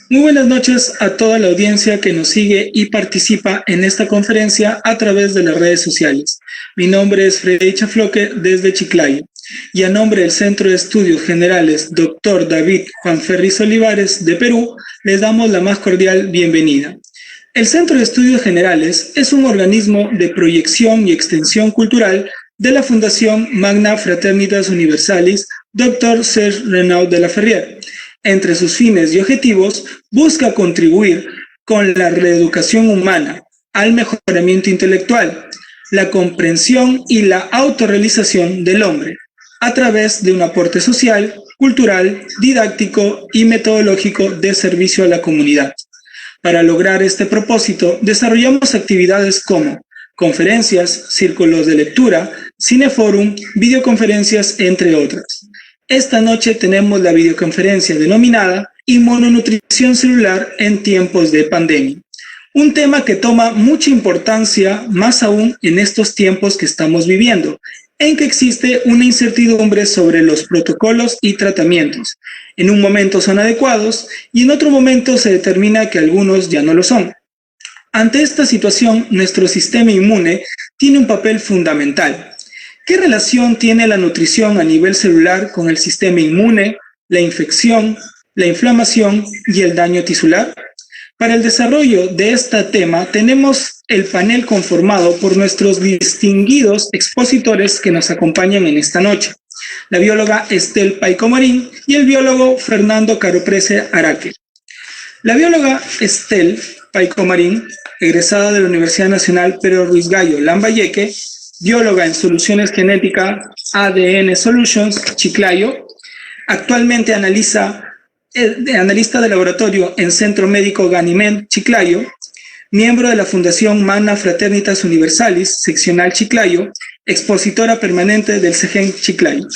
Muy buenas noches a toda la audiencia que nos sigue y participa en esta conferencia a través de las redes sociales. Mi nombre es Freddy Chafloque desde Chiclayo y a nombre del Centro de Estudios Generales Dr. David Juan Ferris Olivares de Perú, les damos la más cordial bienvenida. El Centro de Estudios Generales es un organismo de proyección y extensión cultural de la Fundación Magna Fraternitas Universalis Dr. Serge Renaud de la Ferrière. Entre sus fines y objetivos, busca contribuir con la reeducación humana al mejoramiento intelectual, la comprensión y la autorrealización del hombre, a través de un aporte social, cultural, didáctico y metodológico de servicio a la comunidad. Para lograr este propósito, desarrollamos actividades como conferencias, círculos de lectura, cineforum, videoconferencias, entre otras. Esta noche tenemos la videoconferencia denominada Inmunonutrición celular en tiempos de pandemia. Un tema que toma mucha importancia, más aún en estos tiempos que estamos viviendo, en que existe una incertidumbre sobre los protocolos y tratamientos. En un momento son adecuados y en otro momento se determina que algunos ya no lo son. Ante esta situación, nuestro sistema inmune tiene un papel fundamental. ¿Qué relación tiene la nutrición a nivel celular con el sistema inmune, la infección, la inflamación y el daño tisular? Para el desarrollo de este tema tenemos el panel conformado por nuestros distinguidos expositores que nos acompañan en esta noche. La bióloga Estel Paico Marín y el biólogo Fernando Caroprese Araque. La bióloga Estel Paico Marín, egresada de la Universidad Nacional Pedro Ruiz Gallo Lambayeque, bióloga en soluciones genéticas ADN Solutions, Chiclayo, actualmente analista de laboratorio en Centro Médico Ganimén, Chiclayo, miembro de la Fundación Magna Fraternitas Universalis, seccional Chiclayo, expositora permanente del CEGEN Chiclayo.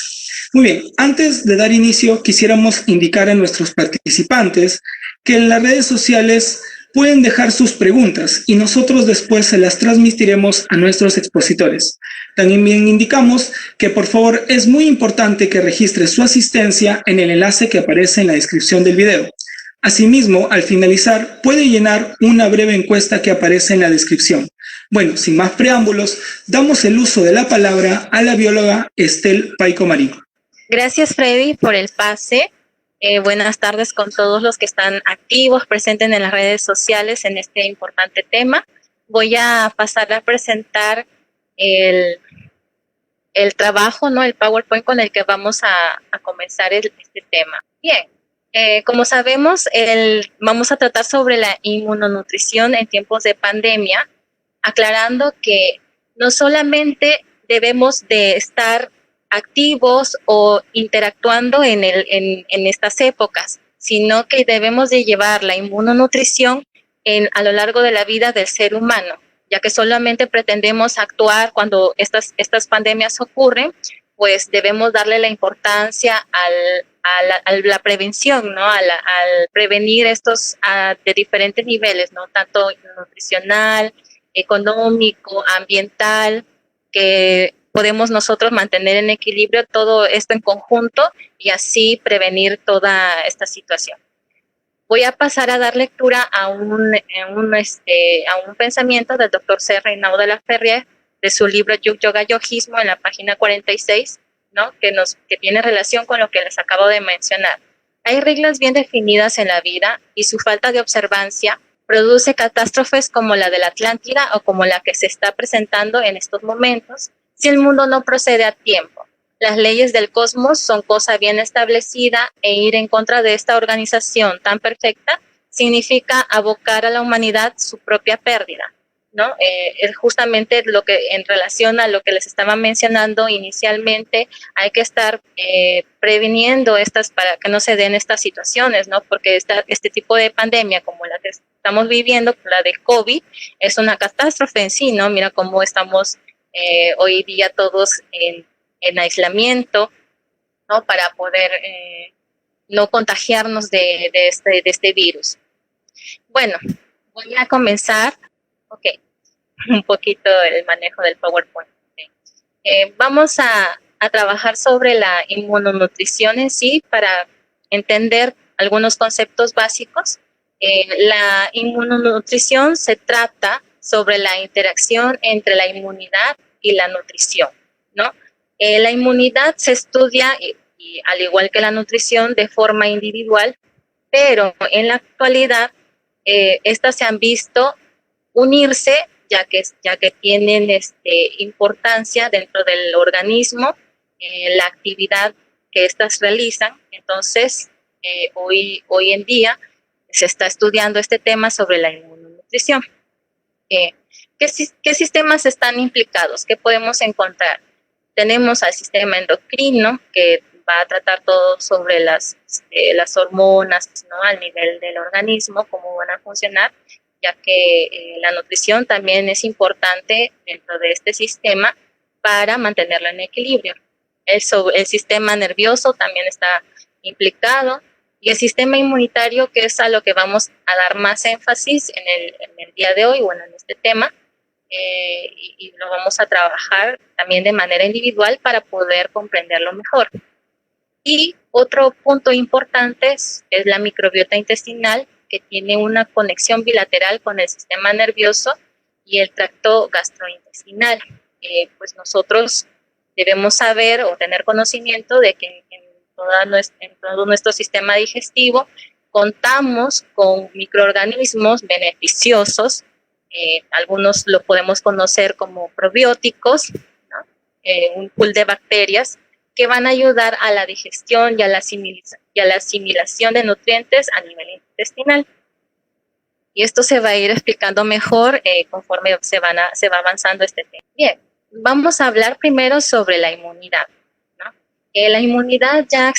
Muy bien, antes de dar inicio, quisiéramos indicar a nuestros participantes que en las redes sociales pueden dejar sus preguntas y nosotros después se las transmitiremos a nuestros expositores. También indicamos que por favor es muy importante que registre su asistencia en el enlace que aparece en la descripción del video. Asimismo, al finalizar, puede llenar una breve encuesta que aparece en la descripción. Bueno, sin más preámbulos, damos el uso de la palabra a la bióloga Estel Paico Marín. Gracias, Freddy, por el pase. Buenas tardes con todos los que están activos, presentes en las redes sociales en este importante tema. Voy a pasar a presentar el trabajo, ¿no? El PowerPoint con el que vamos a comenzar este tema. Bien, como sabemos, vamos a tratar sobre la inmunonutrición en tiempos de pandemia, aclarando que no solamente debemos de estar activos o interactuando en estas épocas, sino que debemos de llevar la inmunonutrición a lo largo de la vida del ser humano, ya que solamente pretendemos actuar cuando estas pandemias ocurren, pues debemos darle la importancia a la prevención, ¿no? Al prevenir estos de diferentes niveles, ¿no? Tanto nutricional, económico, ambiental, que podemos nosotros mantener en equilibrio todo esto en conjunto y así prevenir toda esta situación. Voy a pasar a dar lectura a un pensamiento del Dr. C. Renaud de la Ferrière, de su libro Yoga Yogismo, en la página 46, ¿no? que tiene relación con lo que les acabo de mencionar. Hay reglas bien definidas en la vida y su falta de observancia produce catástrofes como la de la Atlántida o como la que se está presentando en estos momentos, si el mundo no procede a tiempo. Las leyes del cosmos son cosa bien establecida e ir en contra de esta organización tan perfecta significa abocar a la humanidad su propia pérdida, ¿no? Es justamente lo que en relación a lo que les estaba mencionando inicialmente, hay que estar previniendo para que no se den estas situaciones, ¿no? Porque este tipo de pandemia como la que estamos viviendo, la de COVID, es una catástrofe en sí, ¿no? Mira cómo estamos hoy día todos en aislamiento, ¿no? Para poder no contagiarnos de este virus. Bueno, voy a comenzar. Ok, un poquito el manejo del PowerPoint. Okay. Vamos a trabajar sobre la inmunonutrición en sí para entender algunos conceptos básicos La inmunonutrición se trata sobre la interacción entre la inmunidad y la nutrición, ¿no? La inmunidad se estudia, y al igual que la nutrición, de forma individual, pero en la actualidad estas se han visto unirse ya que tienen importancia dentro del organismo, la actividad que estas realizan. Entonces, hoy en día se está estudiando este tema sobre la inmunonutrición. ¿Qué sistemas están implicados? ¿Qué podemos encontrar? Tenemos al sistema endocrino, que va a tratar todo sobre las hormonas, ¿no? Al nivel del organismo, cómo van a funcionar, ya que la nutrición también es importante dentro de este sistema para mantenerlo en equilibrio. El sistema nervioso también está implicado, y el sistema inmunitario, que es a lo que vamos a dar más énfasis en el día de hoy, bueno, en este tema, y lo vamos a trabajar también de manera individual para poder comprenderlo mejor. Y otro punto importante es la microbiota intestinal, que tiene una conexión bilateral con el sistema nervioso y el tracto gastrointestinal. Pues nosotros debemos saber o tener conocimiento de que en todo nuestro sistema digestivo contamos con microorganismos beneficiosos. Algunos lo podemos conocer como probióticos, ¿no? Un pool de bacterias que van a ayudar a la digestión y a la asimilación de nutrientes a nivel intestinal. Y esto se va a ir explicando mejor conforme se va avanzando este tema. Bien, vamos a hablar primero sobre la inmunidad, ¿no? La inmunidad ya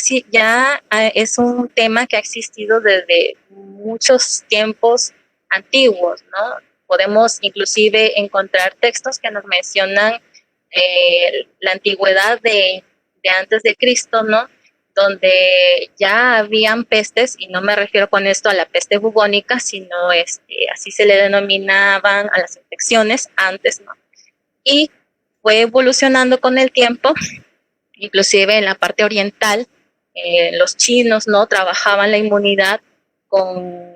es un tema que ha existido desde muchos tiempos antiguos, ¿no? Podemos inclusive encontrar textos que nos mencionan la antigüedad de antes de Cristo, ¿no? Donde ya habían pestes, y no me refiero con esto a la peste bubónica, sino así se le denominaban a las infecciones antes, ¿no? Y fue evolucionando con el tiempo, inclusive en la parte oriental, los chinos, ¿no? Trabajaban la inmunidad con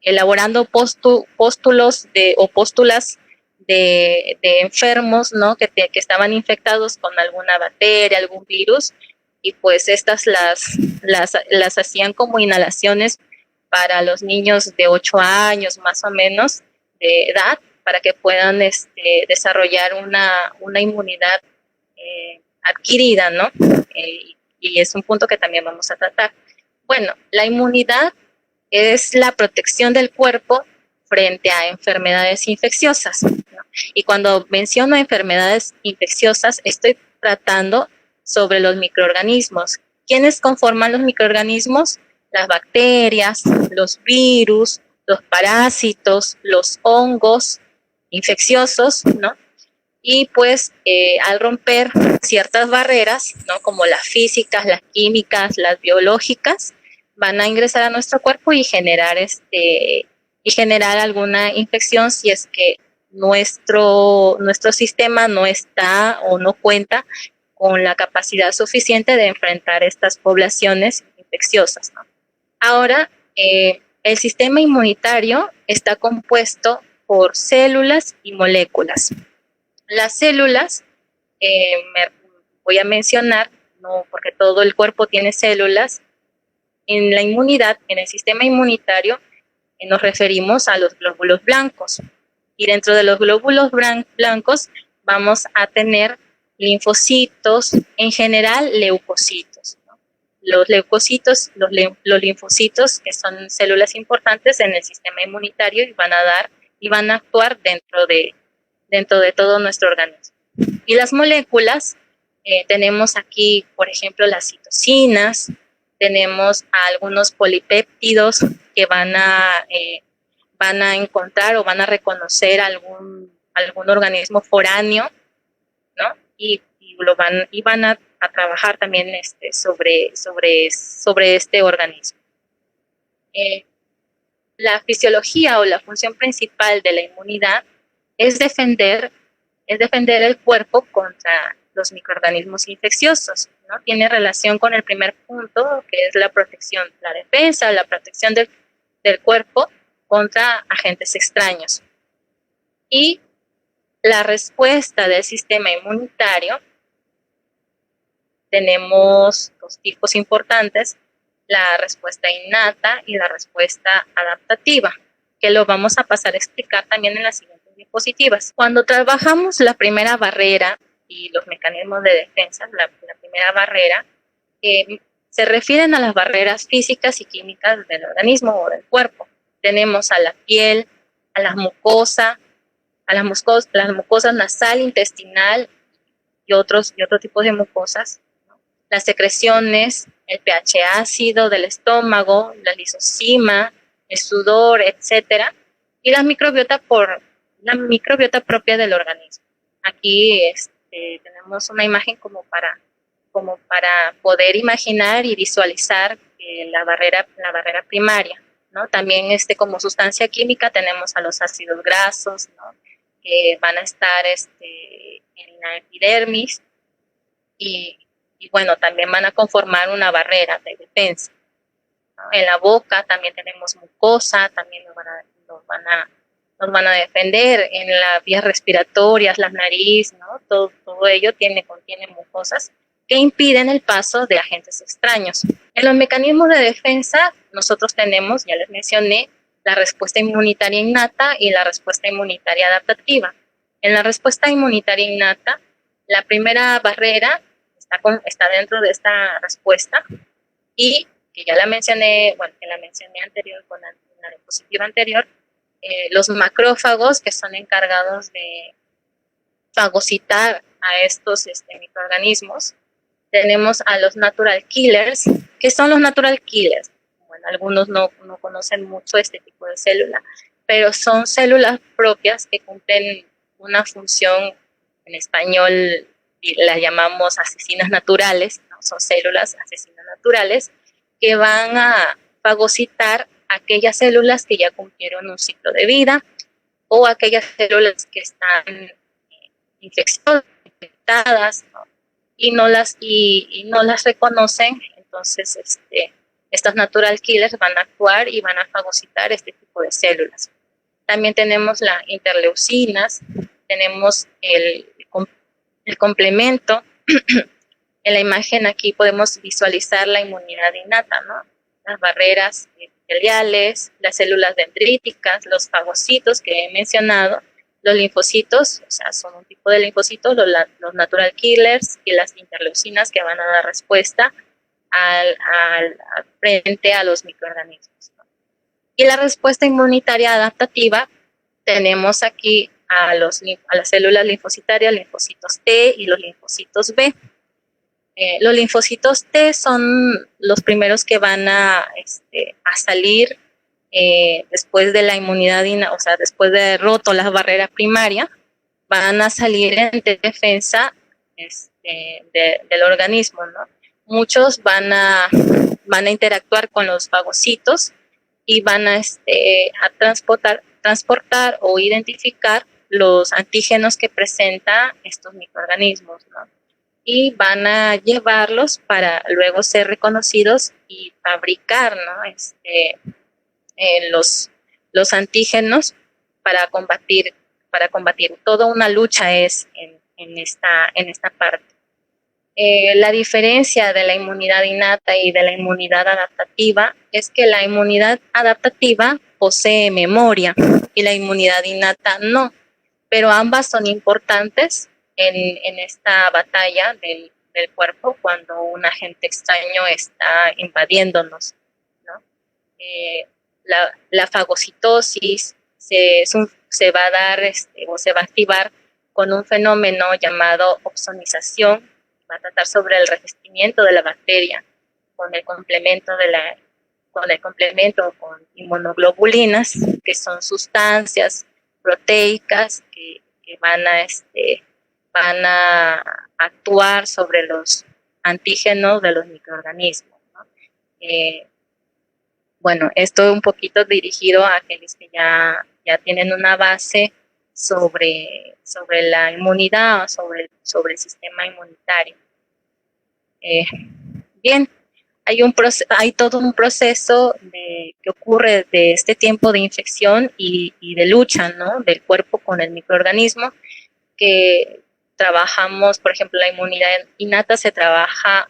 elaborando póstulas de enfermos, ¿no? Que estaban infectados con alguna bacteria, algún virus, y pues estas las hacían como inhalaciones para los niños de 8 años más o menos de edad, para que puedan desarrollar una inmunidad adquirida, ¿no? Y es un punto que también vamos a tratar. Bueno, la inmunidad es la protección del cuerpo frente a enfermedades infecciosas, ¿no? Y cuando menciono enfermedades infecciosas, estoy tratando sobre los microorganismos. ¿Quiénes conforman los microorganismos? Las bacterias, los virus, los parásitos, los hongos infecciosos, ¿no? Y pues al romper ciertas barreras, ¿no? Como las físicas, las químicas, las biológicas, van a ingresar a nuestro cuerpo y generar alguna infección si es que nuestro sistema no está o no cuenta con la capacidad suficiente de enfrentar estas poblaciones infecciosas, ¿no? Ahora, el sistema inmunitario está compuesto por células y moléculas. Las células, voy a mencionar, no, porque todo el cuerpo tiene células. En la inmunidad, en el sistema inmunitario, nos referimos a los glóbulos blancos. Y dentro de los glóbulos blancos vamos a tener linfocitos, en general leucocitos, ¿no? Los leucocitos, los linfocitos, que son células importantes en el sistema inmunitario, y van a actuar dentro de todo nuestro organismo. Y las moléculas, tenemos aquí, por ejemplo, las citocinas, tenemos algunos polipéptidos que van a encontrar o van a reconocer algún organismo foráneo, ¿no? Y van a trabajar también sobre este organismo. La fisiología o la función principal de la inmunidad es defender el cuerpo contra los microorganismos infecciosos, ¿no? Tiene relación con el primer punto, que es la protección, la defensa, la protección del cuerpo contra agentes extraños. Y la respuesta del sistema inmunitario, tenemos dos tipos importantes, la respuesta innata y la respuesta adaptativa, que lo vamos a pasar a explicar también en las siguientes diapositivas. Cuando trabajamos la primera barrera y los mecanismos de defensa, la primera barrera, se refieren a las barreras físicas y químicas del organismo o del cuerpo. Tenemos a la piel, a las mucosas nasal, intestinal y otro tipo de mucosas, ¿no? Las secreciones, el pH ácido del estómago, la lisosima, el sudor, etcétera, y la microbiota propia del organismo. Aquí tenemos una imagen como para poder imaginar y visualizar la barrera primaria, ¿no? También como sustancia química tenemos a los ácidos grasos, ¿no? Que van a estar en la epidermis y bueno, también van a conformar una barrera de defensa, ¿no? En la boca también tenemos mucosa, también nos van a defender. En las vías respiratorias, la nariz, ¿no? Todo ello contiene mucosas que impiden el paso de agentes extraños. En los mecanismos de defensa nosotros tenemos, ya les mencioné, la respuesta inmunitaria innata y la respuesta inmunitaria adaptativa. En la respuesta inmunitaria innata, la primera barrera está dentro de esta respuesta y que ya la mencioné, que la mencioné anterior con la diapositiva anterior, los macrófagos que son encargados de fagocitar a estos microorganismos. Tenemos a los natural killers. ¿Qué son los natural killers? Bueno, algunos no conocen mucho este tipo de célula, pero son células propias que cumplen una función, en español las llamamos asesinas naturales, ¿no? Son células asesinas naturales que van a fagocitar aquellas células que ya cumplieron un ciclo de vida o aquellas células que están infectadas, ¿no? y no las reconocen. Entonces estas natural killers van a actuar y van a fagocitar este tipo de células. También tenemos las interleucinas, tenemos el complemento. En la imagen aquí podemos visualizar la inmunidad innata, ¿no? Las barreras epiteliales, las células dendríticas, los fagocitos que he mencionado, los linfocitos, o sea, son un tipo de linfocitos, los natural killers y las interleucinas que van a dar respuesta frente a los microorganismos, ¿no? Y la respuesta inmunitaria adaptativa, tenemos aquí a las células linfocitarias, linfocitos T y los linfocitos B. Los linfocitos T son los primeros que van a salir después de la inmunidad, o sea, después de roto la barrera primaria, van a salir en defensa del organismo, ¿no? Muchos van a interactuar con los fagocitos y van a transportar o identificar los antígenos que presenta estos microorganismos, ¿no? Y van a llevarlos para luego ser reconocidos y fabricar, ¿no? Los antígenos para combatir. Toda una lucha es en esta parte. La diferencia de la inmunidad innata y de la inmunidad adaptativa es que la inmunidad adaptativa posee memoria y la inmunidad innata no, pero ambas son importantes en esta batalla del cuerpo cuando un agente extraño está invadiéndonos, ¿no? La fagocitosis se va a dar o se va a activar con un fenómeno llamado opsonización. Va a tratar sobre el revestimiento de la bacteria con el complemento con inmunoglobulinas, que son sustancias proteicas que van a actuar sobre los antígenos de los microorganismos, ¿no? Bueno, esto un poquito dirigido a aquellos que ya tienen una base sobre la inmunidad o sobre el sistema inmunitario. Bien, hay todo un proceso que ocurre de este tiempo de infección y de lucha, ¿no?, del cuerpo con el microorganismo, que trabajamos. Por ejemplo, la inmunidad innata se trabaja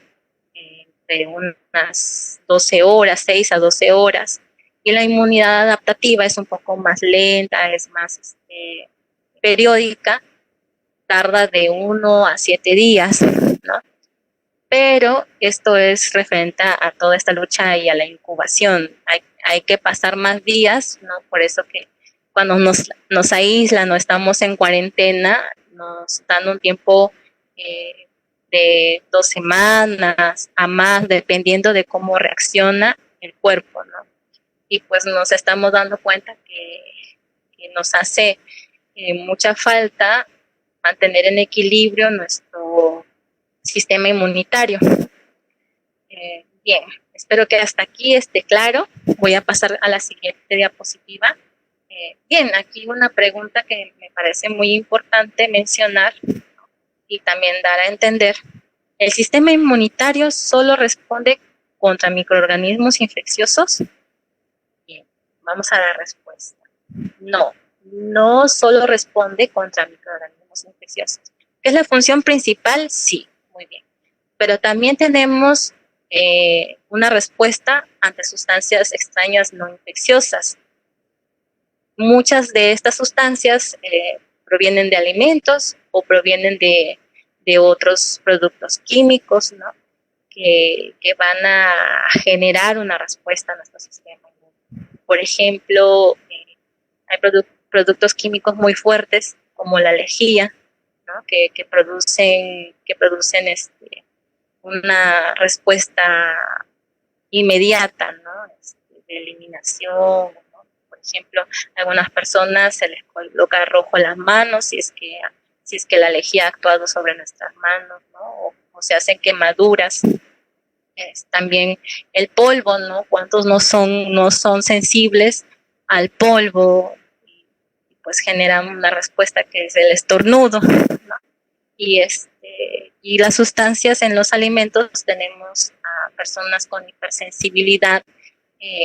de unas 12 horas, 6 a 12 horas, y la inmunidad adaptativa es un poco más lenta, es más periódica, tarda de 1 a 7 días, ¿no? Pero esto es referente a toda esta lucha y a la incubación. Hay que pasar más días, ¿no? Por eso que cuando nos aíslan o estamos en cuarentena, nos dan un tiempo de 2 semanas a más, dependiendo de cómo reacciona el cuerpo, ¿no? Y pues nos estamos dando cuenta que nos hace mucha falta mantener en equilibrio nuestro sistema inmunitario. Bien, espero que hasta aquí esté claro. Voy a pasar a la siguiente diapositiva. Bien, aquí una pregunta que me parece muy importante mencionar y también dar a entender. ¿El sistema inmunitario solo responde contra microorganismos infecciosos? Bien, vamos a la respuesta. No solo responde contra microorganismos infecciosos. ¿Qué es la función principal? Sí, muy bien. Pero también tenemos una respuesta ante sustancias extrañas no infecciosas. Muchas de estas sustancias provienen de alimentos o provienen de otros productos químicos, ¿no?, que van a generar una respuesta a nuestro sistema inmune. Por ejemplo, hay productos químicos muy fuertes como la lejía, ¿no?, que producen una respuesta inmediata, ¿no?, de eliminación, ¿no? Por ejemplo, a algunas personas se les coloca rojo en las manos si es que la lejía ha actuado sobre nuestras manos, ¿no?, o se hacen quemaduras. También el polvo, ¿no? ¿Cuántos no son sensibles al polvo? Y pues generan una respuesta que es el estornudo, ¿no? Y las sustancias en los alimentos, tenemos a personas con hipersensibilidad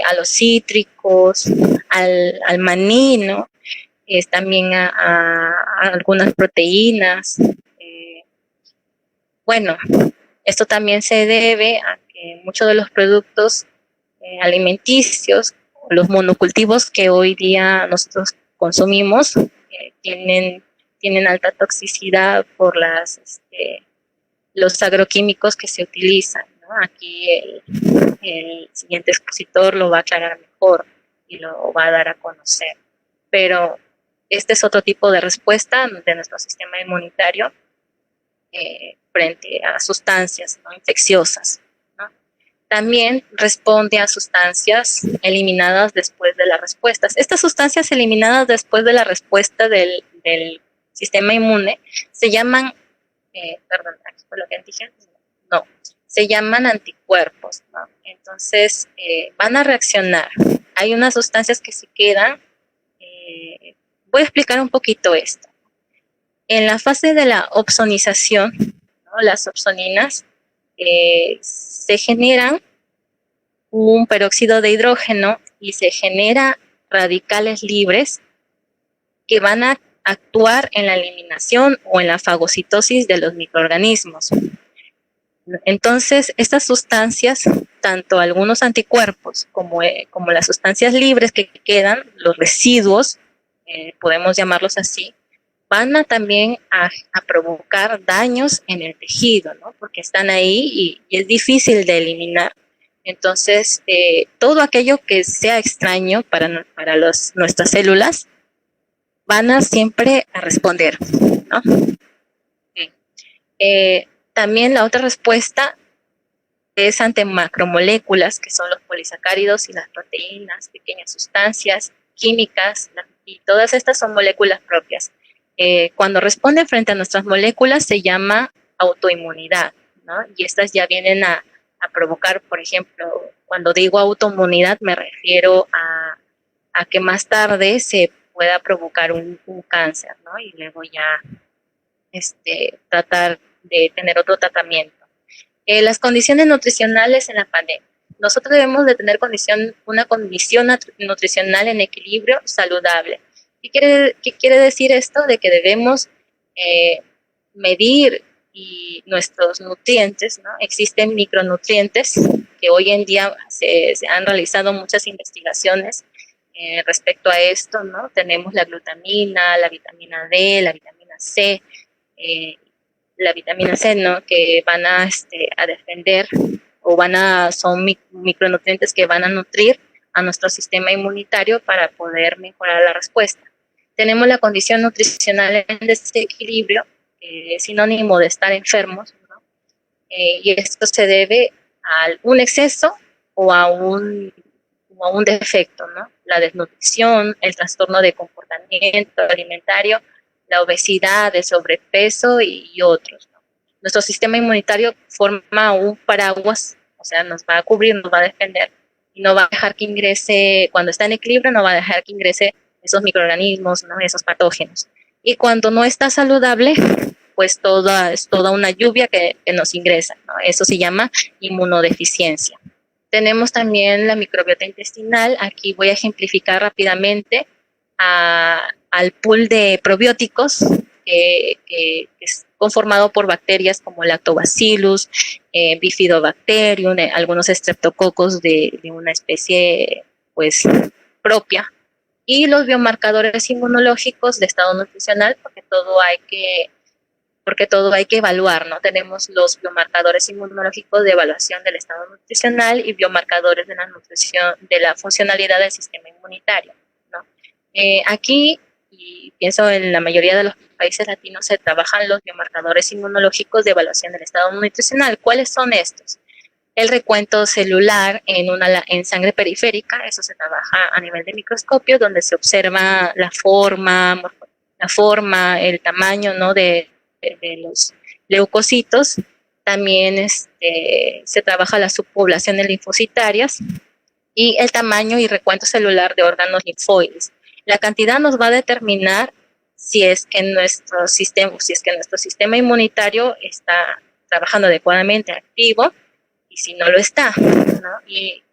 a los cítricos, al maní, ¿no? También a algunas proteínas. Bueno, esto también se debe a que muchos de los productos alimenticios, los monocultivos que hoy día nosotros consumimos, tienen alta toxicidad por los agroquímicos que se utilizan, ¿no? Aquí el siguiente expositor lo va a aclarar mejor y lo va a dar a conocer. Pero este es otro tipo de respuesta de nuestro sistema inmunitario frente a sustancias, ¿no?, infecciosas, ¿no? También responde a sustancias eliminadas después de las respuestas. Estas sustancias eliminadas después de la respuesta del sistema inmune se llaman, perdón, aquí fue lo que dije, no, se llaman anticuerpos, ¿no? Entonces, van a reaccionar. Hay unas sustancias que se quedan. Voy a explicar un poquito esto. En la fase de la opsonización, ¿no?, las opsoninas se generan un peróxido de hidrógeno y se genera radicales libres que van a actuar en la eliminación o en la fagocitosis de los microorganismos. Entonces, estas sustancias, tanto algunos anticuerpos como las sustancias libres que quedan, los residuos, podemos llamarlos así, van a también a provocar daños en el tejido, ¿no?, porque están ahí y es difícil de eliminar. Entonces, todo aquello que sea extraño para nuestras células van a siempre a responder, ¿no? También la otra respuesta es ante macromoléculas, que son los polisacáridos y las proteínas, pequeñas sustancias químicas, y todas estas son moléculas propias. Cuando responden frente a nuestras moléculas se llama autoinmunidad, ¿no? Y estas ya vienen a provocar, por ejemplo, cuando digo autoinmunidad me refiero a que más tarde se pueda provocar un cáncer, ¿no? Y luego ya tratar de tener otro tratamiento. Las condiciones nutricionales en la pandemia. nosotros debemos de tener una condición nutricional en equilibrio saludable. ¿Qué quiere decir esto? De que debemos medir nuestros nutrientes, ¿no? Existen micronutrientes que hoy en día se han realizado muchas investigaciones respecto a esto, ¿no? Tenemos la glutamina, la vitamina D, la vitamina C, ¿no? Que van a defender son micronutrientes que van a nutrir a nuestro sistema inmunitario para poder mejorar la respuesta. Tenemos la condición nutricional en desequilibrio, sinónimo de estar enfermos, ¿no? Y esto se debe a un exceso o a un defecto, ¿no? La desnutrición, el trastorno de comportamiento alimentario, la obesidad, el sobrepeso y otros, ¿no? Nuestro sistema inmunitario forma un paraguas, o sea, nos va a cubrir, nos va a defender y no va a dejar que ingrese, cuando está en equilibrio, no va a dejar que ingrese esos microorganismos, ¿no? Esos patógenos. Y cuando no está saludable, pues es toda una lluvia que nos ingresa, ¿no? Eso se llama inmunodeficiencia. Tenemos también la microbiota intestinal. Aquí voy a ejemplificar rápidamente al pool de probióticos que es conformado por bacterias como Lactobacillus, Bifidobacterium, algunos estreptococos de una especie pues propia, y los biomarcadores inmunológicos de estado nutricional, porque todo hay que evaluar, ¿no? Tenemos los biomarcadores inmunológicos de evaluación del estado nutricional y biomarcadores de la nutrición, de la funcionalidad del sistema inmunitario, ¿no? Aquí, y pienso en la mayoría de los países latinos, se trabajan los biomarcadores inmunológicos de evaluación del estado nutricional. ¿Cuáles son estos? El recuento celular en sangre periférica, eso se trabaja a nivel de microscopio, donde se observa la forma, el tamaño, ¿no? de los leucocitos. También se trabaja la subpoblación de linfocitarias y el tamaño y recuento celular de órganos linfoides. La cantidad nos va a determinar si es que nuestro sistema inmunitario está trabajando adecuadamente, activo, y si no lo está, ¿no? Y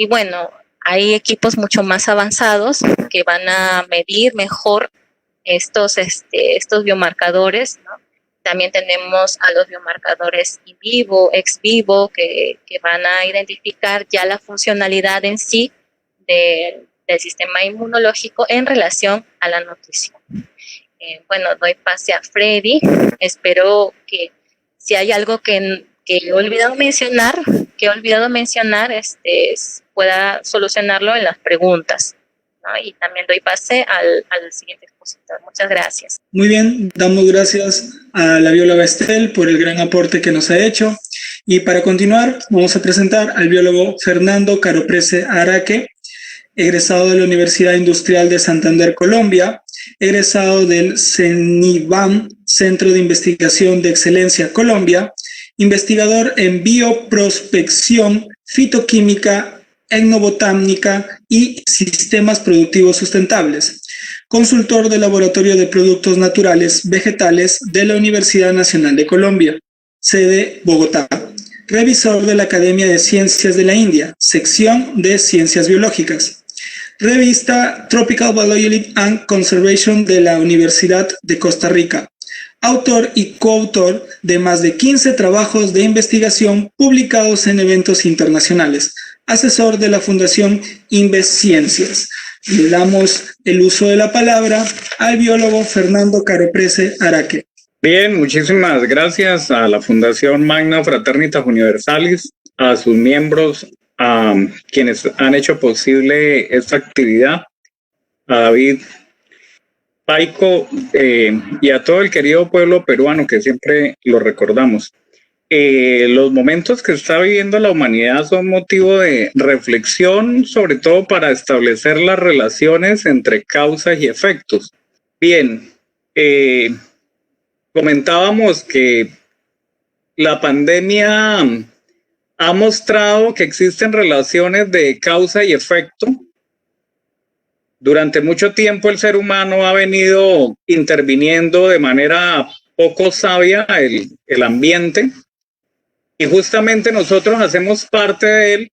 bueno, hay equipos mucho más avanzados que van a medir mejor estos biomarcadores, ¿no? También tenemos a los biomarcadores in vivo, ex vivo, que van a identificar ya la funcionalidad en sí del sistema inmunológico en relación a la nutrición. Bueno, doy pase a Freddy. Espero que si hay algo que he olvidado mencionar, pueda solucionarlo en las preguntas, ¿no? Y también doy pase al siguiente expositor. Muchas gracias. Muy bien, damos gracias a la bióloga Estel por el gran aporte que nos ha hecho. Y para continuar, vamos a presentar al biólogo Fernando Caroprese Araque, egresado de la Universidad Industrial de Santander, Colombia, egresado del CENIVAM, Centro de Investigación de Excelencia, Colombia, investigador en bioprospección, fitoquímica, etnobotánica y sistemas productivos sustentables, consultor del Laboratorio de Productos Naturales Vegetales de la Universidad Nacional de Colombia, sede Bogotá, revisor de la Academia de Ciencias de la India, sección de Ciencias Biológicas, revista Tropical Biology and Conservation de la Universidad de Costa Rica, autor y coautor de más de 15 trabajos de investigación publicados en eventos internacionales, asesor de la Fundación Invesciencias. Le damos el uso de la palabra al biólogo Fernando Caroprese Araque. Bien, muchísimas gracias a la Fundación Magna Fraternitas Universalis, a sus miembros, a quienes han hecho posible esta actividad, a David Paico y a todo el querido pueblo peruano que siempre lo recordamos. Los momentos que está viviendo la humanidad son motivo de reflexión, sobre todo para establecer las relaciones entre causas y efectos. Bien, comentábamos que la pandemia ha mostrado que existen relaciones de causa y efecto. Durante mucho tiempo el ser humano ha venido interviniendo de manera poco sabia el ambiente, y justamente nosotros hacemos parte de él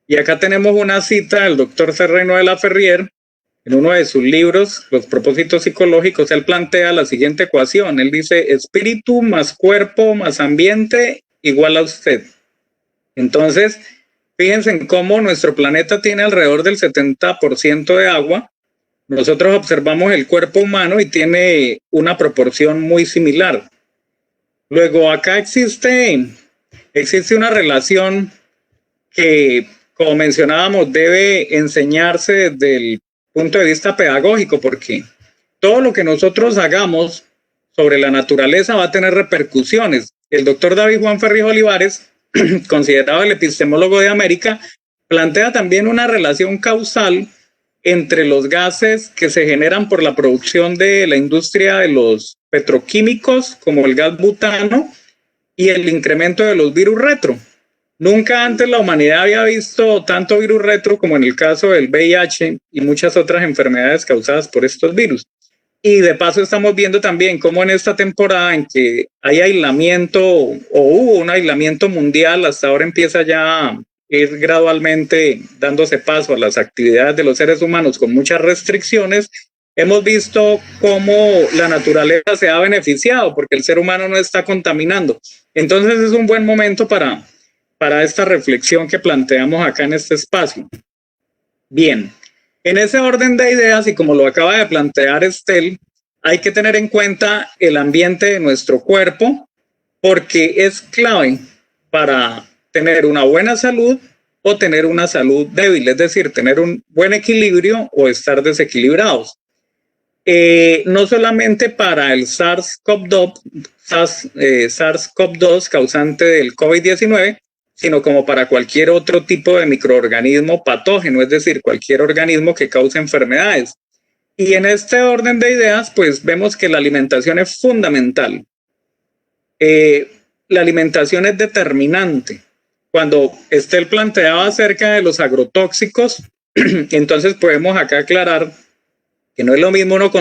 Y acá tenemos una cita del doctor Serrano de la Ferrier. En uno de sus libros, Los propósitos psicológicos, él plantea la siguiente ecuación. Él dice, espíritu más cuerpo más ambiente igual a usted. Entonces, fíjense en cómo nuestro planeta tiene alrededor del 70% de agua. Nosotros observamos el cuerpo humano y tiene una proporción muy similar. Luego, acá existe una relación que, como mencionábamos, debe enseñarse desde el punto de vista pedagógico, porque todo lo que nosotros hagamos sobre la naturaleza va a tener repercusiones. El doctor David Juan Ferrijo Olivares, considerado el epistemólogo de América, plantea también una relación causal entre los gases que se generan por la producción de la industria de los petroquímicos, como el gas butano, y el incremento de los virus retro. Nunca antes la humanidad había visto tanto virus retro como en el caso del VIH y muchas otras enfermedades causadas por estos virus. Y de paso estamos viendo también cómo en esta temporada en que hay aislamiento o hubo un aislamiento mundial, hasta ahora empieza ya a ir gradualmente dándose paso a las actividades de los seres humanos con muchas restricciones. Hemos visto cómo la naturaleza se ha beneficiado porque el ser humano no está contaminando. Entonces es un buen momento para esta reflexión que planteamos acá en este espacio. Bien, en ese orden de ideas y como lo acaba de plantear Estel, hay que tener en cuenta el ambiente de nuestro cuerpo porque es clave para tener una buena salud o tener una salud débil, es decir, tener un buen equilibrio o estar desequilibrados. No solamente para el SARS-CoV-2 causante del COVID-19, sino como para cualquier otro tipo de microorganismo patógeno, es decir, cualquier organismo que cause enfermedades. Y en este orden de ideas, pues vemos que la alimentación es fundamental. La alimentación es determinante. Cuando Estel planteaba acerca de los agrotóxicos, entonces podemos acá aclarar que no es lo mismo uno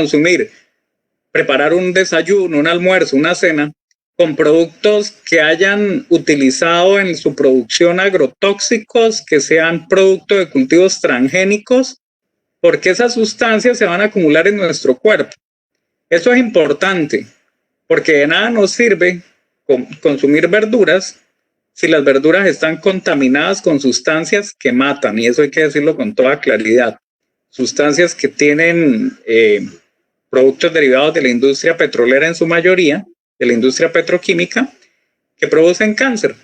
preparar un desayuno, un almuerzo, una cena, con productos que hayan utilizado en su producción agrotóxicos, que sean producto de cultivos transgénicos, porque esas sustancias se van a acumular en nuestro cuerpo. Eso es importante, porque de nada nos sirve consumir verduras si las verduras están contaminadas con sustancias que matan, y eso hay que decirlo con toda claridad. Sustancias que tienen productos derivados de la industria petrolera en su mayoría, de la industria petroquímica, que producen cáncer.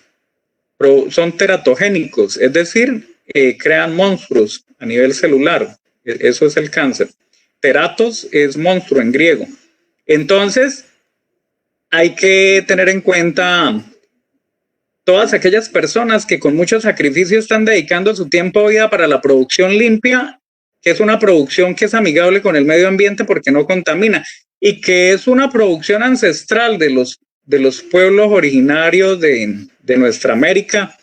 Son teratogénicos, es decir, crean monstruos a nivel celular. Eso es el cáncer. Teratos es monstruo en griego. Entonces, hay que tener en cuenta todas aquellas personas que con mucho sacrificio están dedicando su tiempo de vida para la producción limpia, que es una producción que es amigable con el medio ambiente porque no contamina, y que es una producción ancestral de los pueblos originarios de nuestra América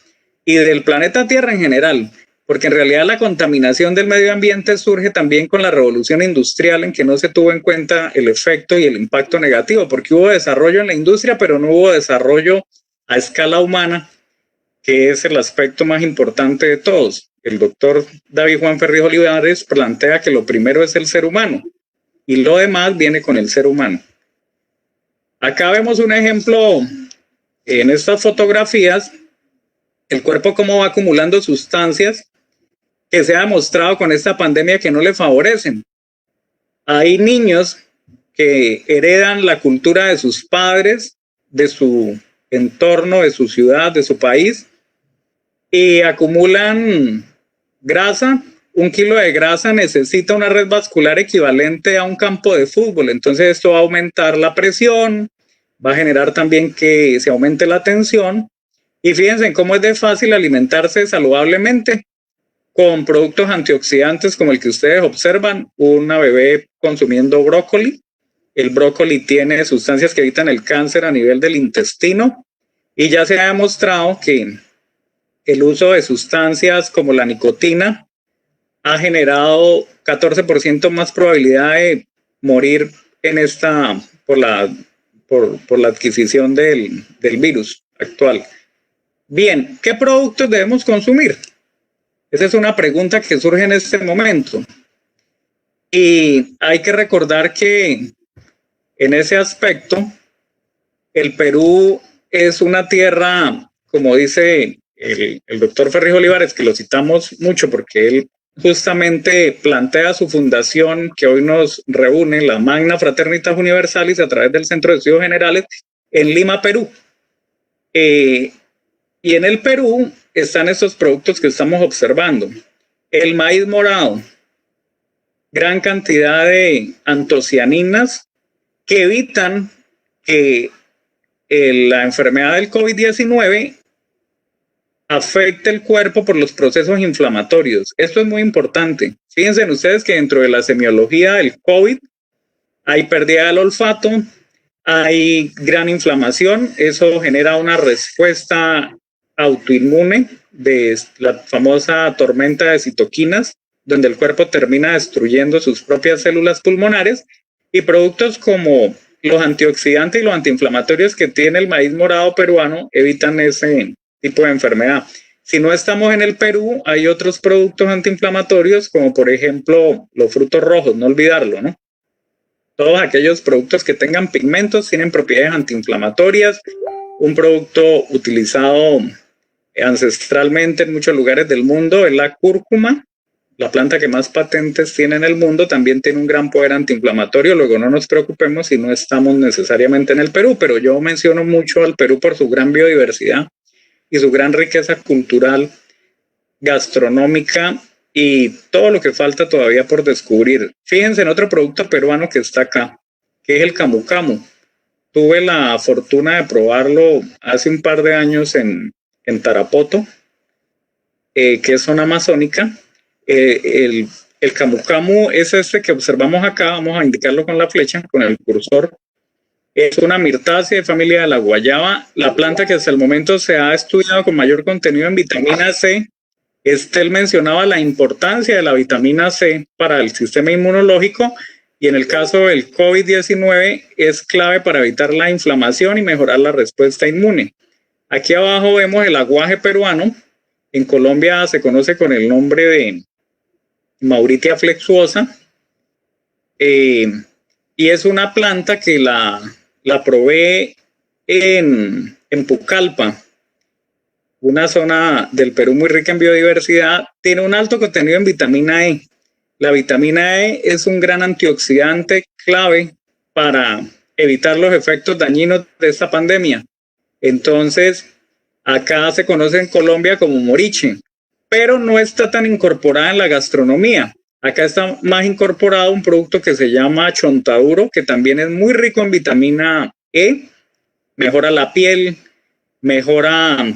y del planeta Tierra en general, porque en realidad la contaminación del medio ambiente surge también con la revolución industrial, en que no se tuvo en cuenta el efecto y el impacto negativo, porque hubo desarrollo en la industria, pero no hubo desarrollo a escala humana, que es el aspecto más importante de todos. El doctor David Juan Ferrijo Olivares plantea que lo primero es el ser humano y lo demás viene con el ser humano. Acá vemos un ejemplo en estas fotografías, el cuerpo cómo va acumulando sustancias que se ha demostrado con esta pandemia que no le favorecen. Hay niños que heredan la cultura de sus padres, de su entorno, de su ciudad, de su país, y acumulan grasa. 1 kilo de grasa necesita una red vascular equivalente a un campo de fútbol. Entonces esto va a aumentar la presión, va a generar también que se aumente la tensión. Y fíjense en cómo es de fácil alimentarse saludablemente con productos antioxidantes como el que ustedes observan, una bebé consumiendo brócoli. El brócoli tiene sustancias que evitan el cáncer a nivel del intestino y ya se ha demostrado que el uso de sustancias como la nicotina ha generado 14% más probabilidad de morir en por la adquisición del virus actual. Bien, ¿qué productos debemos consumir? Esa es una pregunta que surge en este momento. Y hay que recordar que en ese aspecto, el Perú es una tierra, como dice el doctor Ferrijo Olivares, que lo citamos mucho porque él justamente plantea su fundación que hoy nos reúne, la Magna Fraternitas Universalis, a través del Centro de Estudios Generales en Lima, Perú. Y en el Perú están estos productos que estamos observando. El maíz morado, gran cantidad de antocianinas que evitan que la enfermedad del COVID-19 afecte el cuerpo por los procesos inflamatorios. Esto es muy importante. Fíjense ustedes que dentro de la semiología del COVID hay pérdida del olfato, hay gran inflamación, eso genera una respuesta autoinmune de la famosa tormenta de citoquinas, donde el cuerpo termina destruyendo sus propias células pulmonares, y productos como los antioxidantes y los antiinflamatorios que tiene el maíz morado peruano evitan ese tipo de enfermedad. Si no estamos en el Perú, hay otros productos antiinflamatorios, como por ejemplo los frutos rojos, no olvidarlo, ¿no? Todos aquellos productos que tengan pigmentos tienen propiedades antiinflamatorias. Un producto utilizado ancestralmente en muchos lugares del mundo es la cúrcuma. La planta que más patentes tiene en el mundo también tiene un gran poder antiinflamatorio. Luego no nos preocupemos si no estamos necesariamente en el Perú, pero yo menciono mucho al Perú por su gran biodiversidad y su gran riqueza cultural, gastronómica y todo lo que falta todavía por descubrir. Fíjense en otro producto peruano que está acá, que es el camu camu. Tuve la fortuna de probarlo hace un par de años en Tarapoto, que es zona amazónica. El camu camu es este que observamos acá, vamos a indicarlo con la flecha, con el cursor. Es una mirtácea de familia de la guayaba, la planta que hasta el momento se ha estudiado con mayor contenido en vitamina C. Él mencionaba la importancia de la vitamina C para el sistema inmunológico, y en el caso del COVID-19 es clave para evitar la inflamación y mejorar la respuesta inmune. Aquí abajo vemos el aguaje peruano. En Colombia se conoce con el nombre de Mauritia flexuosa, y es una planta que la probé en Pucallpa, una zona del Perú muy rica en biodiversidad. Tiene un alto contenido en vitamina E. La vitamina E es un gran antioxidante clave para evitar los efectos dañinos de esta pandemia. Entonces, acá se conoce en Colombia como moriche, pero no está tan incorporada en la gastronomía. Acá está más incorporado un producto que se llama chontaduro, que también es muy rico en vitamina E, mejora la piel, mejora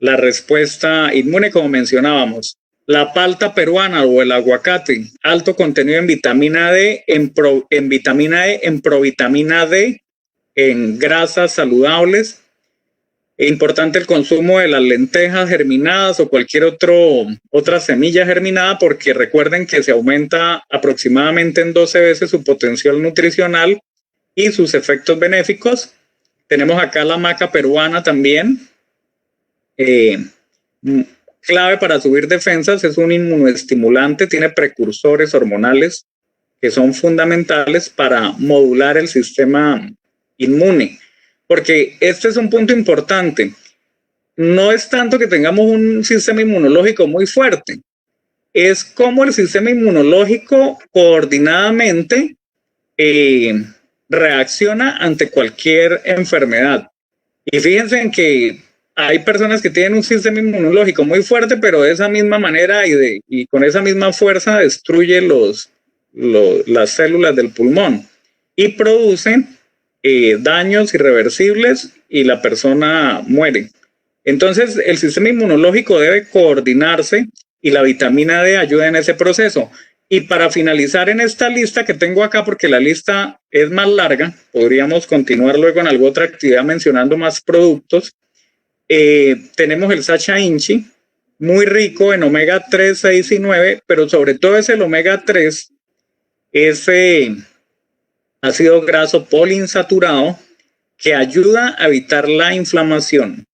la respuesta inmune, como mencionábamos. La palta peruana o el aguacate, alto contenido en vitamina D, en vitamina E, en provitamina D, en grasas saludables. Es importante el consumo de las lentejas germinadas o cualquier otra semilla germinada, porque recuerden que se aumenta aproximadamente en 12 veces su potencial nutricional y sus efectos benéficos. Tenemos acá la maca peruana también, clave para subir defensas, es un inmunoestimulante, tiene precursores hormonales que son fundamentales para modular el sistema inmune. Porque este es un punto importante. No es tanto que tengamos un sistema inmunológico muy fuerte, es cómo el sistema inmunológico coordinadamente reacciona ante cualquier enfermedad. Y fíjense en que hay personas que tienen un sistema inmunológico muy fuerte, pero de esa misma manera y con esa misma fuerza destruye las células del pulmón y produce daños irreversibles y la persona muere. Entonces el sistema inmunológico debe coordinarse y la vitamina D ayuda en ese proceso. Y para finalizar en esta lista que tengo acá, porque la lista es más larga, podríamos continuar luego en alguna otra actividad mencionando más productos. Tenemos el Sacha Inchi, muy rico en omega 3, 6 y 9, pero sobre todo es el omega 3, ese ácido graso poliinsaturado que ayuda a evitar la inflamación,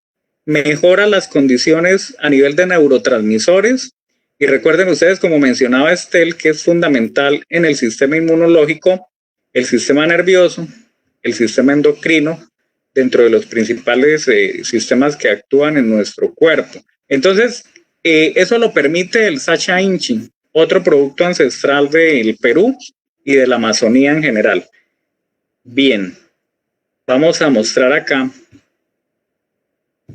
mejora las condiciones a nivel de neurotransmisores Y recuerden ustedes, como mencionaba Estel, que es fundamental en el sistema inmunológico, el sistema nervioso, el sistema endocrino, dentro de los principales sistemas que actúan en nuestro cuerpo. Entonces, eso lo permite el Sacha Inchi, otro producto ancestral del Perú y de la Amazonía en general. Bien, vamos a mostrar acá,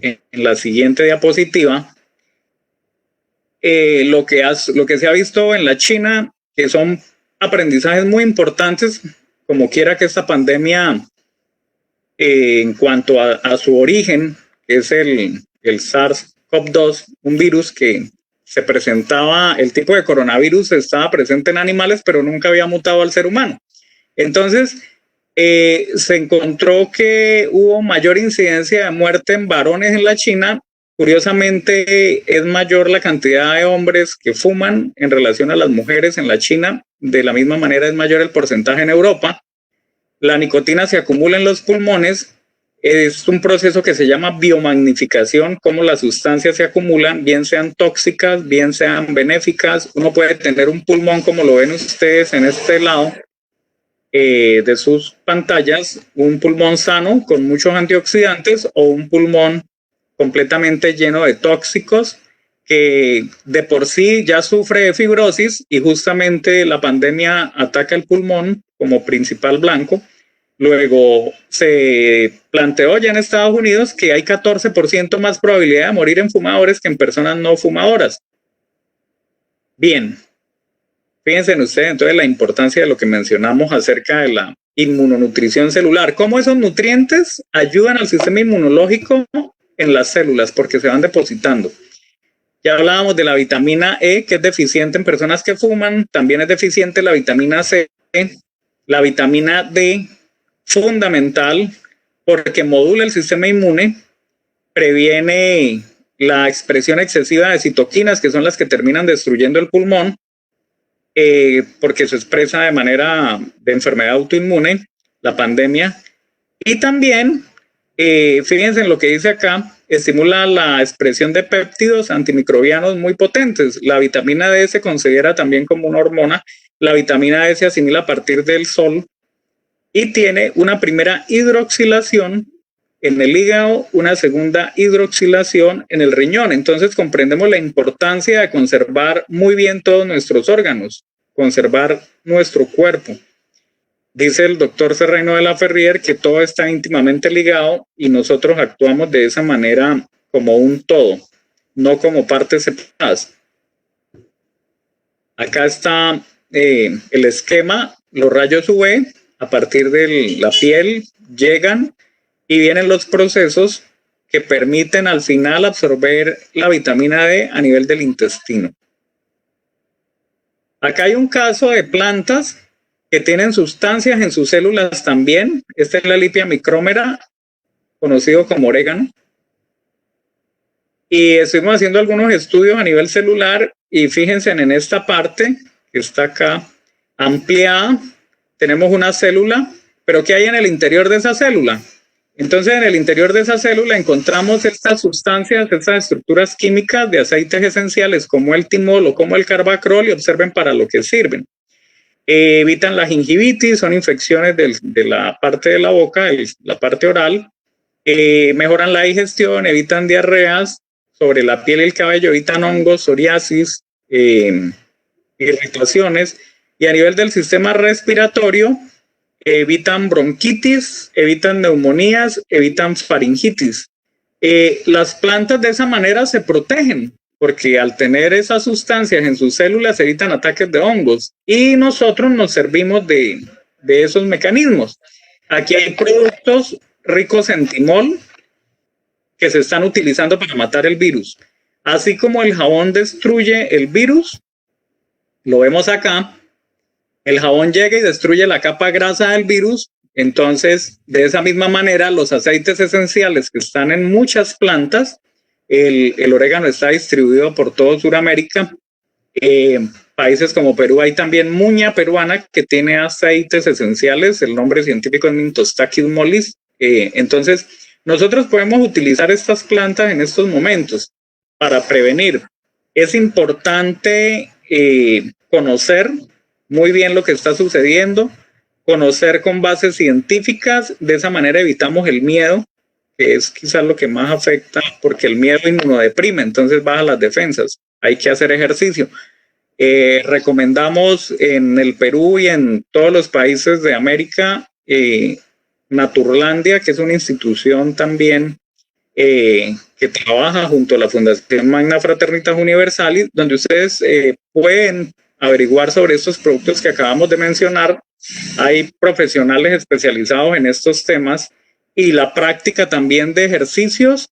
en la siguiente diapositiva, lo que se ha visto en la China, que son aprendizajes muy importantes, como quiera que esta pandemia, en cuanto a su origen, que es el SARS-CoV-2, un virus que se presentaba, el tipo de coronavirus estaba presente en animales, pero nunca había mutado al ser humano. Entonces, se encontró que hubo mayor incidencia de muerte en varones en la China. Curiosamente, es mayor la cantidad de hombres que fuman en relación a las mujeres en la China. De la misma manera, es mayor el porcentaje en Europa. La nicotina se acumula en los pulmones. Es un proceso que se llama biomagnificación, como las sustancias se acumulan, bien sean tóxicas, bien sean benéficas. Uno puede tener un pulmón, como lo ven ustedes en este lado de sus pantallas, un pulmón sano con muchos antioxidantes, o un pulmón completamente lleno de tóxicos que de por sí ya sufre de fibrosis, y justamente la pandemia ataca el pulmón como principal blanco. Luego se planteó ya en Estados Unidos que hay 14% más probabilidad de morir en fumadores que en personas no fumadoras. Bien, fíjense en ustedes entonces la importancia de lo que mencionamos acerca de la inmunonutrición celular. Cómo esos nutrientes ayudan al sistema inmunológico en las células, porque se van depositando. Ya hablábamos de la vitamina E, que es deficiente en personas que fuman. También es deficiente la vitamina C, la vitamina D, fundamental, porque modula el sistema inmune, previene la expresión excesiva de citoquinas, que son las que terminan destruyendo el pulmón, porque se expresa de manera de enfermedad autoinmune, la pandemia. Y también, fíjense en lo que dice acá, estimula la expresión de péptidos antimicrobianos muy potentes. La vitamina D se considera también como una hormona. La vitamina D se asimila a partir del sol y tiene una primera hidroxilación en el hígado, una segunda hidroxilación en el riñón. Entonces comprendemos la importancia de conservar muy bien todos nuestros órganos, conservar nuestro cuerpo. Dice el doctor Serrano de la Ferrier que todo está íntimamente ligado y nosotros actuamos de esa manera como un todo, no como partes separadas. Acá está el esquema. Los rayos UV a partir de la piel llegan y vienen los procesos que permiten al final absorber la vitamina D a nivel del intestino. Acá hay un caso de plantas que tienen sustancias en sus células también. Esta es la Lipia micrómera, conocido como orégano. Y estuvimos haciendo algunos estudios a nivel celular y fíjense en esta parte que está acá ampliada. Tenemos una célula, pero ¿qué hay en el interior de esa célula? Entonces, en el interior de esa célula encontramos estas sustancias, estas estructuras químicas de aceites esenciales como el timol o como el carbacrol, y observen para lo que sirven. Evitan la gingivitis, son infecciones de la parte de la boca, la parte oral. Mejoran la digestión, evitan diarreas sobre la piel y el cabello, evitan hongos, psoriasis, irritaciones. Y a nivel del sistema respiratorio, evitan bronquitis, evitan neumonías, evitan faringitis. Las plantas de esa manera se protegen, porque al tener esas sustancias en sus células evitan ataques de hongos, y nosotros nos servimos de esos mecanismos. Aquí hay productos ricos en timol que se están utilizando para matar el virus. Así como el jabón destruye el virus, lo vemos acá, el jabón llega y destruye la capa grasa del virus. Entonces, de esa misma manera, los aceites esenciales que están en muchas plantas, el orégano está distribuido por todo Sudamérica. Países como Perú, hay también muña peruana que tiene aceites esenciales. El nombre científico es Mintostachys mollis. Entonces, nosotros podemos utilizar estas plantas en estos momentos para prevenir Es importante conocer muy bien lo que está sucediendo, conocer con bases científicas, de esa manera evitamos el miedo, que es quizás lo que más afecta, porque el miedo inmunodeprime, entonces baja las defensas. Hay que hacer ejercicio. Recomendamos en el Perú y en todos los países de América Naturlandia, que es una institución también que trabaja junto a la Fundación Magna Fraternitas Universalis, donde ustedes pueden averiguar sobre estos productos que acabamos de mencionar. Hay profesionales especializados en estos temas y la práctica también de ejercicios.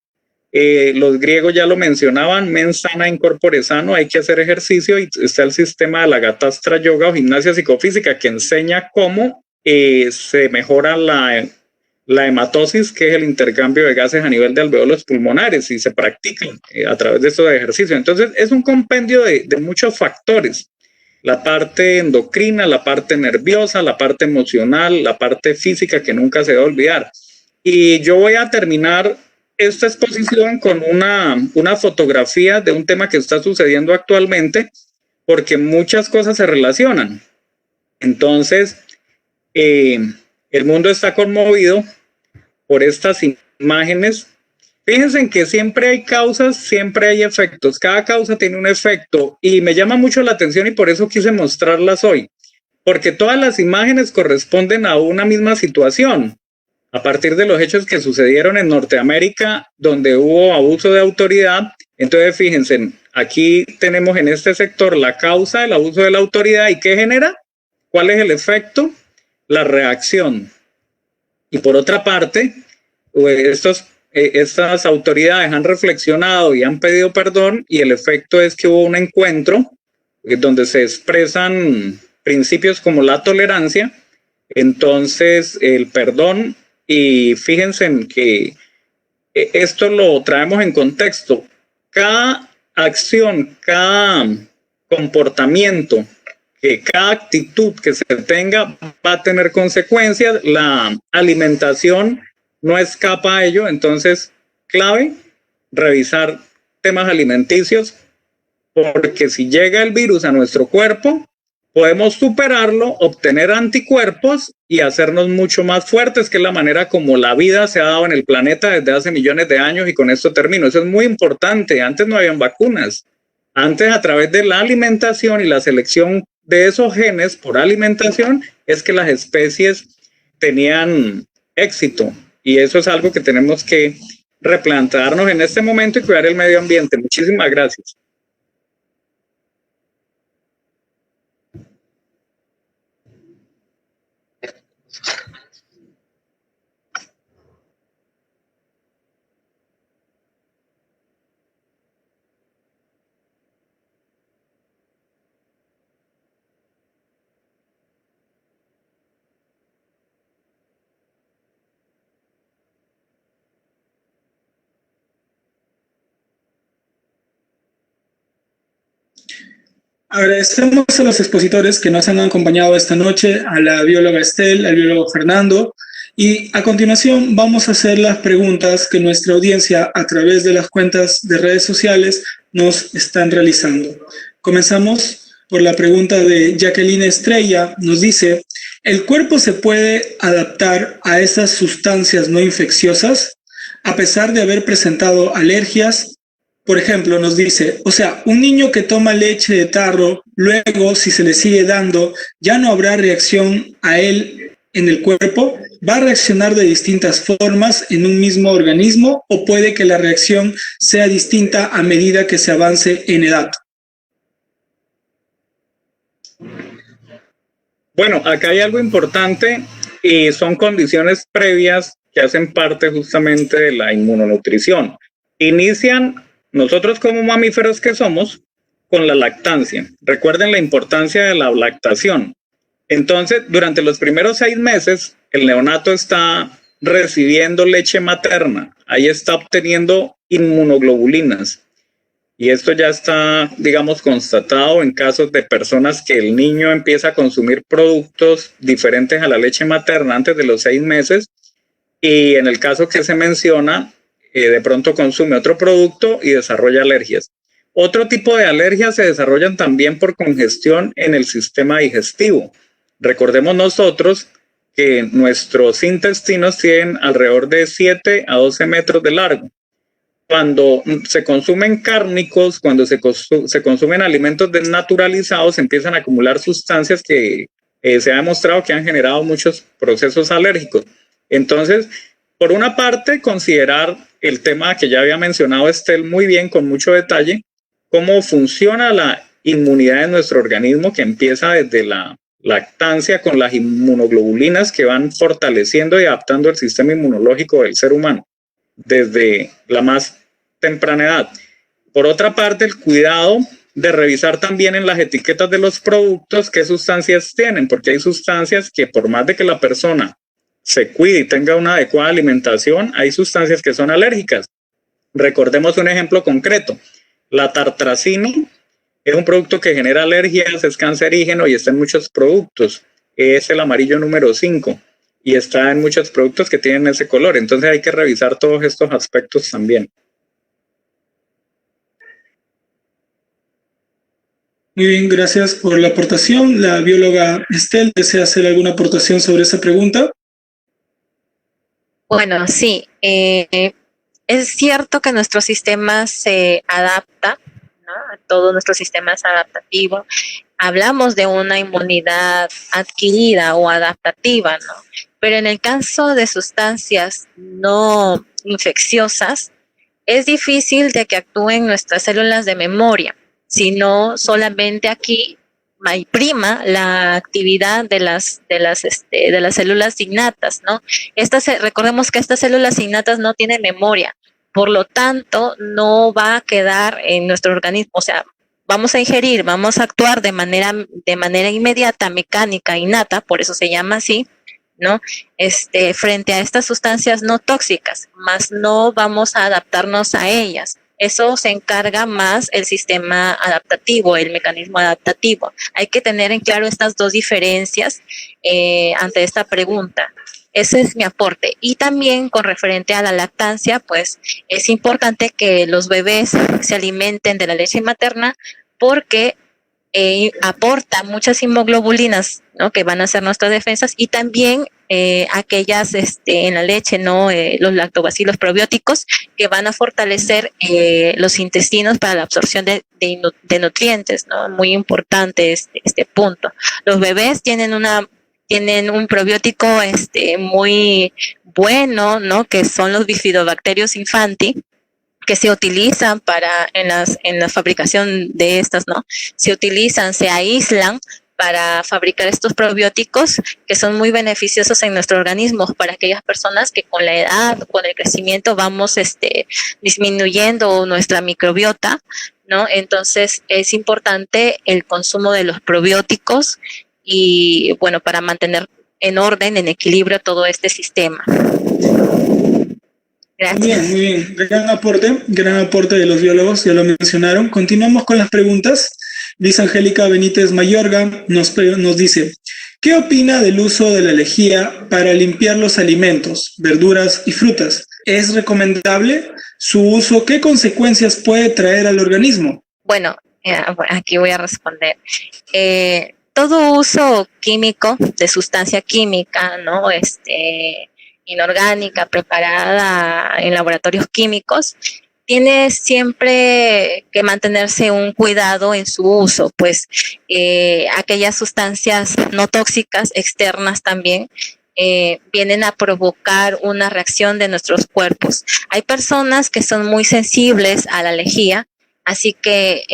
Los griegos ya lo mencionaban, mens sana in corpore sano, hay que hacer ejercicio, y está el sistema de la Gatastra Yoga o gimnasia psicofísica que enseña cómo se mejora la hematosis, que es el intercambio de gases a nivel de alveolos pulmonares, y se practica a través de estos ejercicios. Entonces es un compendio de muchos factores: la parte endocrina, la parte nerviosa, la parte emocional, la parte física, que nunca se debe olvidar. Y yo voy a terminar esta exposición con una fotografía de un tema que está sucediendo actualmente, porque muchas cosas se relacionan. Entonces, el mundo está conmovido por estas imágenes. Fíjense en que siempre hay causas, siempre hay efectos. Cada causa tiene un efecto y me llama mucho la atención, y por eso quise mostrarlas hoy, porque todas las imágenes corresponden a una misma situación, a partir de los hechos que sucedieron en Norteamérica, donde hubo abuso de autoridad. Entonces, fíjense, aquí tenemos en este sector la causa del abuso de la autoridad. ¿Y qué genera? ¿Cuál es el efecto? La reacción. Y por otra parte, estas autoridades han reflexionado y han pedido perdón, y el efecto es que hubo un encuentro donde se expresan principios como la tolerancia. Entonces, el perdón. Y fíjense en que esto lo traemos en contexto. Cada acción, cada comportamiento, cada actitud que se tenga va a tener consecuencias. La alimentación no escapa a ello. Entonces, clave, revisar temas alimenticios, porque si llega el virus a nuestro cuerpo, podemos superarlo, obtener anticuerpos y hacernos mucho más fuertes, que es la manera como la vida se ha dado en el planeta desde hace millones de años. Y con esto termino. Eso es muy importante. Antes no habían vacunas. Antes, a través de la alimentación y la selección de esos genes por alimentación, es que las especies tenían éxito. Y eso es algo que tenemos que replantearnos en este momento y cuidar el medio ambiente. Muchísimas gracias. Agradecemos a los expositores que nos han acompañado esta noche, a la bióloga Estel, al biólogo Fernando, y a continuación vamos a hacer las preguntas que nuestra audiencia a través de las cuentas de redes sociales nos están realizando. Comenzamos por la pregunta de Jacqueline Estrella. Nos dice: ¿el cuerpo se puede adaptar a esas sustancias no infecciosas a pesar de haber presentado alergias? Por ejemplo, nos dice, o sea, un niño que toma leche de tarro, luego, si se le sigue dando, ¿ya no habrá reacción a él en el cuerpo? ¿Va a reaccionar de distintas formas en un mismo organismo, o puede que la reacción sea distinta a medida que se avance en edad? Bueno, acá hay algo importante, y son condiciones previas que hacen parte justamente de la inmunonutrición. Inician, nosotros como mamíferos que somos, con la lactancia. Recuerden la importancia de la lactación. Entonces, durante los primeros 6 meses, el neonato está recibiendo leche materna. Ahí está obteniendo inmunoglobulinas. Y esto ya está, digamos, constatado en casos de personas que el niño empieza a consumir productos diferentes a la leche materna antes de los 6 meses. Y en el caso que se menciona, de pronto consume otro producto y desarrolla alergias. Otro tipo de alergias se desarrollan también por congestión en el sistema digestivo. Recordemos nosotros que nuestros intestinos tienen alrededor de 7 a 12 metros de largo. Cuando se consumen cárnicos, cuando se consumen alimentos desnaturalizados, se empiezan a acumular sustancias que se ha demostrado que han generado muchos procesos alérgicos. Entonces, por una parte, considerar el tema que ya había mencionado Estel muy bien, con mucho detalle, cómo funciona la inmunidad de nuestro organismo, que empieza desde la lactancia con las inmunoglobulinas que van fortaleciendo y adaptando el sistema inmunológico del ser humano desde la más temprana edad. Por otra parte, el cuidado de revisar también en las etiquetas de los productos qué sustancias tienen, porque hay sustancias que por más de que la persona se cuide y tenga una adecuada alimentación, hay sustancias que son alérgicas. Recordemos un ejemplo concreto. La tartrazina es un producto que genera alergias, es cancerígeno y está en muchos productos. Es el amarillo número 5 y está en muchos productos que tienen ese color. Entonces hay que revisar todos estos aspectos también. Muy bien, gracias por la aportación. La bióloga Estel, ¿desea hacer alguna aportación sobre esa pregunta? Bueno, sí, es cierto que nuestro sistema se adapta, ¿no? Todo nuestro sistema es adaptativo. Hablamos de una inmunidad adquirida o adaptativa, ¿no? Pero en el caso de sustancias no infecciosas, es difícil de que actúen nuestras células de memoria, sino solamente aquí prima la actividad de las células innatas, ¿no? Recordemos que estas células innatas no tienen memoria, por lo tanto no va a quedar en nuestro organismo, o sea, vamos a ingerir, vamos a actuar de manera inmediata, mecánica, innata, por eso se llama así, ¿no? Frente a estas sustancias no tóxicas, más no vamos a adaptarnos a ellas. Eso se encarga más el sistema adaptativo, el mecanismo adaptativo. Hay que tener en claro estas dos diferencias ante esta pregunta. Ese es mi aporte. Y también con referente a la lactancia, pues es importante que los bebés se alimenten de la leche materna porque aporta muchas inmunoglobulinas, ¿no? Que van a ser nuestras defensas, y también aquellas en la leche, ¿no? Los lactobacilos probióticos que van a fortalecer los intestinos para la absorción de nutrientes, ¿no? Muy importante este punto. Los bebés tienen un probiótico muy bueno, ¿no? Que son los bifidobacterios infanti, que se utilizan en la fabricación de estas, ¿no? Se aíslan para fabricar estos probióticos que son muy beneficiosos en nuestro organismo para aquellas personas que con la edad, con el crecimiento vamos disminuyendo nuestra microbiota, ¿no? Entonces es importante el consumo de los probióticos y, bueno, para mantener en orden, en equilibrio todo este sistema. Gracias. Muy bien. Gran aporte de los biólogos, ya lo mencionaron. Continuamos con las preguntas. Liz Angélica Benítez Mayorga nos dice, ¿qué opina del uso de la lejía para limpiar los alimentos, verduras y frutas? ¿Es recomendable su uso? ¿Qué consecuencias puede traer al organismo? Bueno, aquí voy a responder. Todo uso químico, de sustancia química, ¿no? Inorgánica, preparada en laboratorios químicos, tiene siempre que mantenerse un cuidado en su uso, pues aquellas sustancias no tóxicas externas también vienen a provocar una reacción de nuestros cuerpos. Hay personas que son muy sensibles a la lejía, así que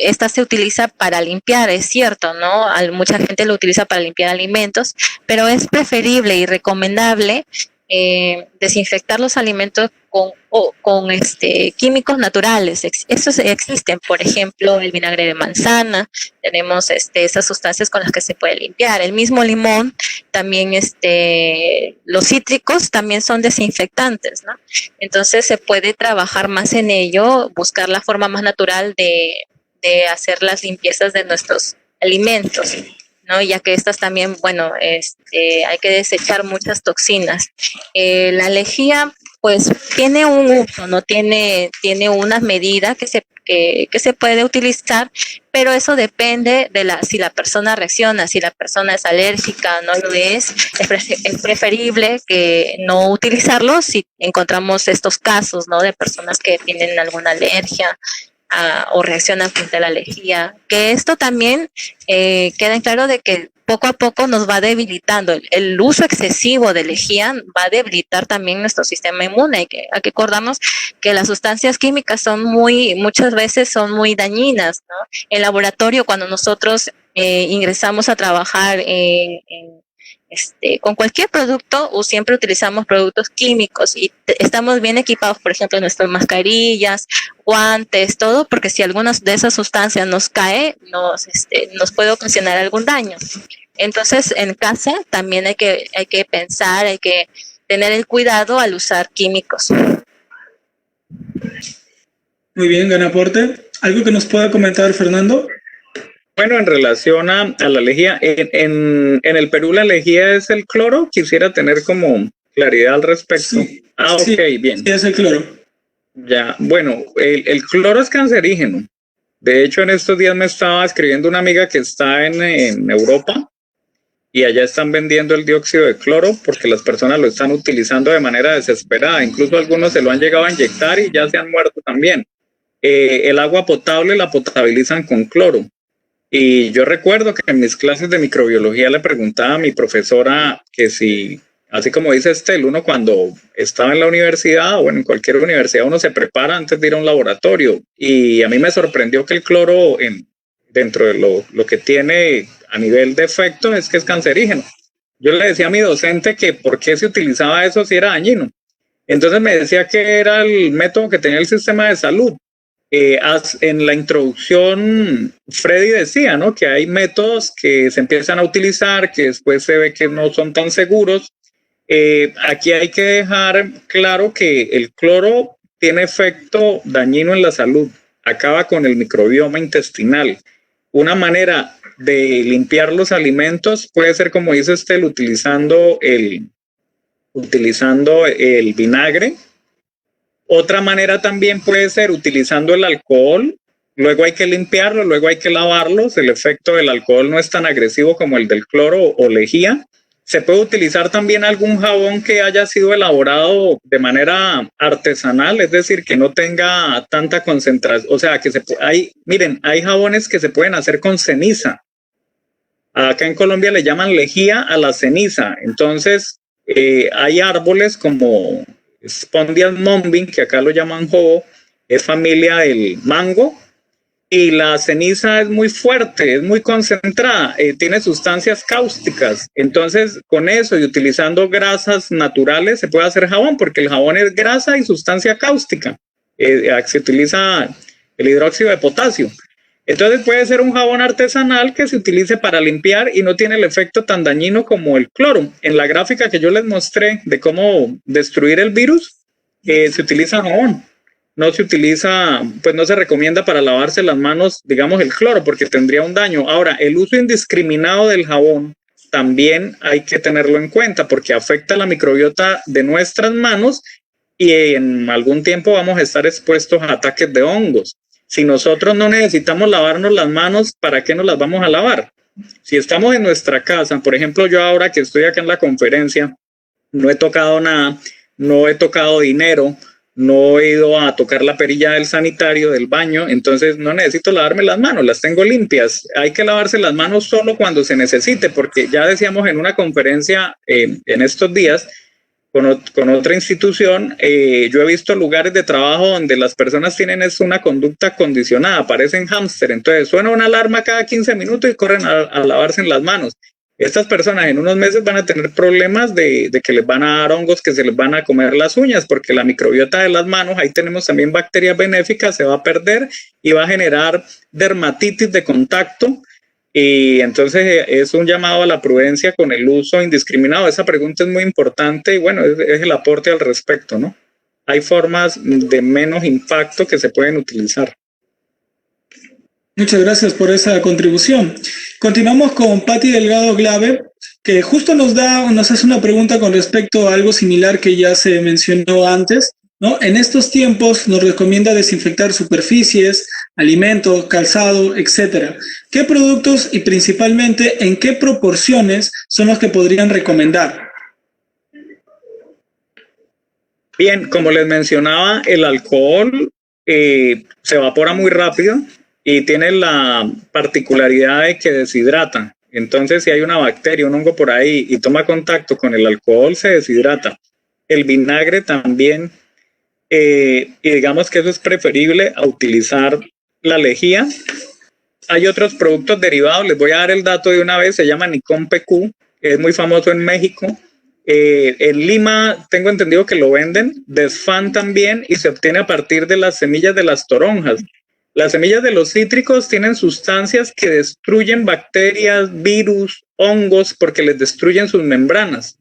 esta se utiliza para limpiar, es cierto, ¿no? Mucha gente lo utiliza para limpiar alimentos, pero es preferible y recomendable desinfectar los alimentos con químicos naturales. Estos existen, por ejemplo, el vinagre de manzana, tenemos esas sustancias con las que se puede limpiar. El mismo limón, también los cítricos también son desinfectantes, ¿no? Entonces se puede trabajar más en ello, buscar la forma más natural de hacer las limpiezas de nuestros alimentos, ¿no? Ya que estas también, bueno, hay que desechar muchas toxinas. La lejía, pues, tiene un uso, ¿no? Tiene unas medidas que que se puede utilizar, pero eso depende de si la persona reacciona, si la persona es alérgica, no lo es preferible que no utilizarlo si encontramos estos casos, ¿no? De personas que tienen alguna alergia o reaccionan frente a la alergia, que esto también queda en claro de que poco a poco nos va debilitando. El uso excesivo de lejía va a debilitar también nuestro sistema inmune. Hay que acordarnos que las sustancias químicas muchas veces son muy dañinas, ¿no? En laboratorio, cuando nosotros ingresamos a trabajar con cualquier producto, o siempre utilizamos productos químicos y estamos bien equipados, por ejemplo, nuestras mascarillas, guantes, todo, porque si alguna de esas sustancias nos cae, nos puede ocasionar algún daño. Entonces, en casa también hay que pensar, hay que tener el cuidado al usar químicos. Muy bien, gran aporte. ¿Algo que nos pueda comentar, Fernando? Bueno, en relación a la lejía, en el Perú la lejía es el cloro. Quisiera tener como claridad al respecto. Sí, ok, sí, bien. Sí, es el cloro. Ya, bueno, el cloro es cancerígeno. De hecho, en estos días me estaba escribiendo una amiga que está en Europa y allá están vendiendo el dióxido de cloro porque las personas lo están utilizando de manera desesperada. Incluso algunos se lo han llegado a inyectar y ya se han muerto también. El agua potable la potabilizan con cloro. Y yo recuerdo que en mis clases de microbiología le preguntaba a mi profesora que si, así como dice Estel, uno cuando estaba en la universidad o bueno, en cualquier universidad uno se prepara antes de ir a un laboratorio. Y a mí me sorprendió que el cloro dentro de lo que tiene a nivel de efecto es que es cancerígeno. Yo le decía a mi docente que por qué se utilizaba eso si era dañino. Entonces me decía que era el método que tenía el sistema de salud. En la introducción, Freddy decía, ¿no?, que hay métodos que se empiezan a utilizar, que después se ve que no son tan seguros. Aquí hay que dejar claro que el cloro tiene efecto dañino en la salud, acaba con el microbioma intestinal. Una manera de limpiar los alimentos puede ser, como dice Estel, utilizando el vinagre. Otra manera también puede ser utilizando el alcohol. Luego hay que limpiarlo, luego hay que lavarlos. El efecto del alcohol no es tan agresivo como el del cloro o lejía. Se puede utilizar también algún jabón que haya sido elaborado de manera artesanal, es decir, que no tenga tanta concentración. O sea, hay jabones que se pueden hacer con ceniza. Acá en Colombia le llaman lejía a la ceniza. Entonces, hay árboles como Spondias mombin, que acá lo llaman jobo, es familia del mango, y la ceniza es muy fuerte, es muy concentrada, tiene sustancias cáusticas. Entonces, con eso y utilizando grasas naturales se puede hacer jabón, porque el jabón es grasa y sustancia cáustica. Se utiliza el hidróxido de potasio. Entonces puede ser un jabón artesanal que se utilice para limpiar y no tiene el efecto tan dañino como el cloro. En la gráfica que yo les mostré de cómo destruir el virus, se utiliza jabón. No se utiliza, pues no se recomienda para lavarse las manos, digamos, el cloro, porque tendría un daño. Ahora, el uso indiscriminado del jabón también hay que tenerlo en cuenta porque afecta la microbiota de nuestras manos y en algún tiempo vamos a estar expuestos a ataques de hongos. Si nosotros no necesitamos lavarnos las manos, ¿para qué nos las vamos a lavar? Si estamos en nuestra casa, por ejemplo, yo ahora que estoy acá en la conferencia, no he tocado nada, no he tocado dinero, no he ido a tocar la perilla del sanitario, del baño, entonces no necesito lavarme las manos, las tengo limpias. Hay que lavarse las manos solo cuando se necesite, porque ya decíamos en una conferencia en estos días, con otra institución, yo he visto lugares de trabajo donde las personas tienen una conducta condicionada, parecen hámster, entonces suena una alarma cada 15 minutos y corren a lavarse las manos. Estas personas en unos meses van a tener problemas de que les van a dar hongos, que se les van a comer las uñas, porque la microbiota de las manos, ahí tenemos también bacterias benéficas, se va a perder y va a generar dermatitis de contacto. Y entonces es un llamado a la prudencia con el uso indiscriminado. Esa pregunta es muy importante y bueno, es el aporte al respecto, ¿no? Hay formas de menos impacto que se pueden utilizar. Muchas gracias por esa contribución. Continuamos con Patti Delgado Glave, que justo nos hace una pregunta con respecto a algo similar que ya se mencionó antes, ¿no? En estos tiempos nos recomienda desinfectar superficies, alimentos, calzado, etcétera. ¿Qué productos y principalmente en qué proporciones son los que podrían recomendar? Bien, como les mencionaba, el alcohol se evapora muy rápido y tiene la particularidad de que deshidrata. Entonces, si hay una bacteria, un hongo por ahí y toma contacto con el alcohol, se deshidrata. El vinagre también, y digamos que eso es preferible a utilizar la lejía. Hay otros productos derivados, les voy a dar el dato de una vez, se llama Nikon PQ, que es muy famoso en México. En Lima tengo entendido que lo venden, Desfan también, y se obtiene a partir de las semillas de las toronjas. Las semillas de los cítricos tienen sustancias que destruyen bacterias, virus, hongos, porque les destruyen sus membranas.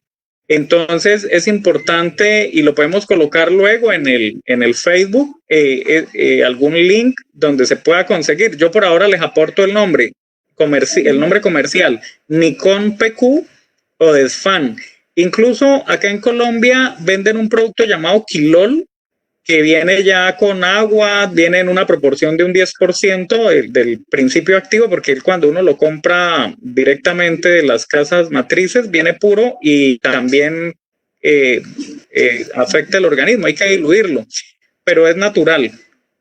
Entonces es importante, y lo podemos colocar luego en el Facebook, algún link donde se pueda conseguir. Yo por ahora les aporto el nombre comercial, Nikon PQ o Desfan. Incluso acá en Colombia venden un producto llamado Quilol, que viene ya con agua, viene en una proporción de un 10% del principio activo, porque cuando uno lo compra directamente de las casas matrices, viene puro y también afecta el organismo, hay que diluirlo, pero es natural.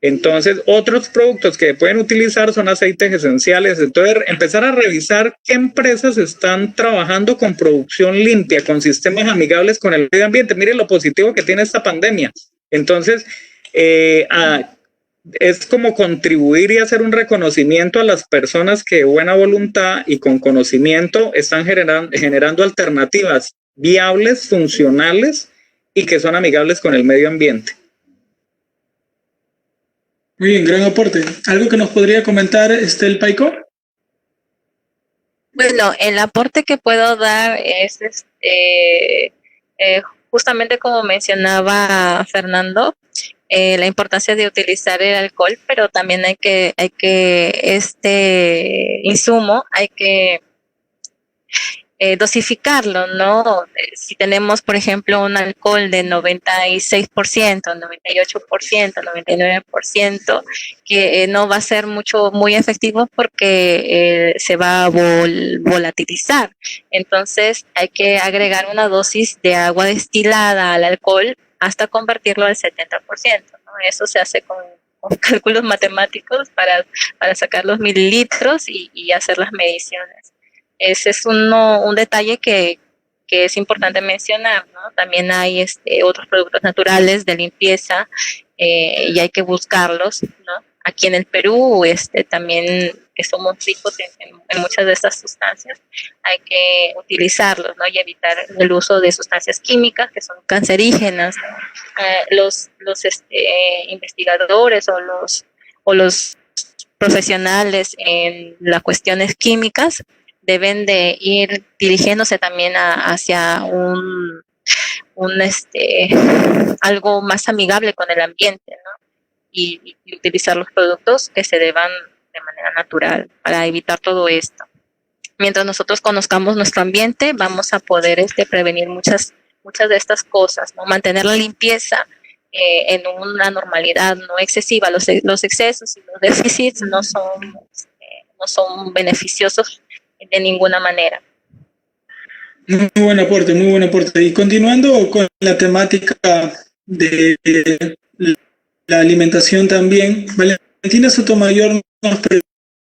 Entonces, otros productos que pueden utilizar son aceites esenciales. Entonces, empezar a revisar qué empresas están trabajando con producción limpia, con sistemas amigables con el medio ambiente. Miren lo positivo que tiene esta pandemia. Entonces, es como contribuir y hacer un reconocimiento a las personas que de buena voluntad y con conocimiento están generando alternativas viables, funcionales y que son amigables con el medio ambiente. Muy bien, gran aporte. ¿Algo que nos podría comentar el Paico? Bueno, el aporte que puedo dar es justamente como mencionaba Fernando, la importancia de utilizar el alcohol, pero también hay que este insumo hay que dosificarlo, ¿no? Si tenemos, por ejemplo, un alcohol de 96%, 98%, 99%, que no va a ser muy efectivo porque se va a volatilizar. Entonces, hay que agregar una dosis de agua destilada al alcohol hasta convertirlo al 70%, ¿no? Eso se hace con cálculos matemáticos para sacar los mililitros y hacer las mediciones. Ese es un detalle que es importante mencionar, ¿no? También hay otros productos naturales de limpieza y hay que buscarlos, ¿no? Aquí en el Perú también que somos ricos en muchas de estas sustancias, hay que utilizarlos, ¿no? Y evitar el uso de sustancias químicas que son cancerígenas, ¿no? Los investigadores o los profesionales en las cuestiones químicas deben de ir dirigiéndose también hacia algo más amigable con el ambiente, ¿no? Y utilizar los productos que se deban de manera natural para evitar todo esto. Mientras nosotros conozcamos nuestro ambiente, vamos a poder prevenir muchas de estas cosas, ¿no? Mantener la limpieza en una normalidad no excesiva. Los excesos y los déficits no son beneficiosos de ninguna manera. Muy buen aporte, muy buen aporte. Y continuando con la temática de la alimentación también, Valentina Sotomayor nos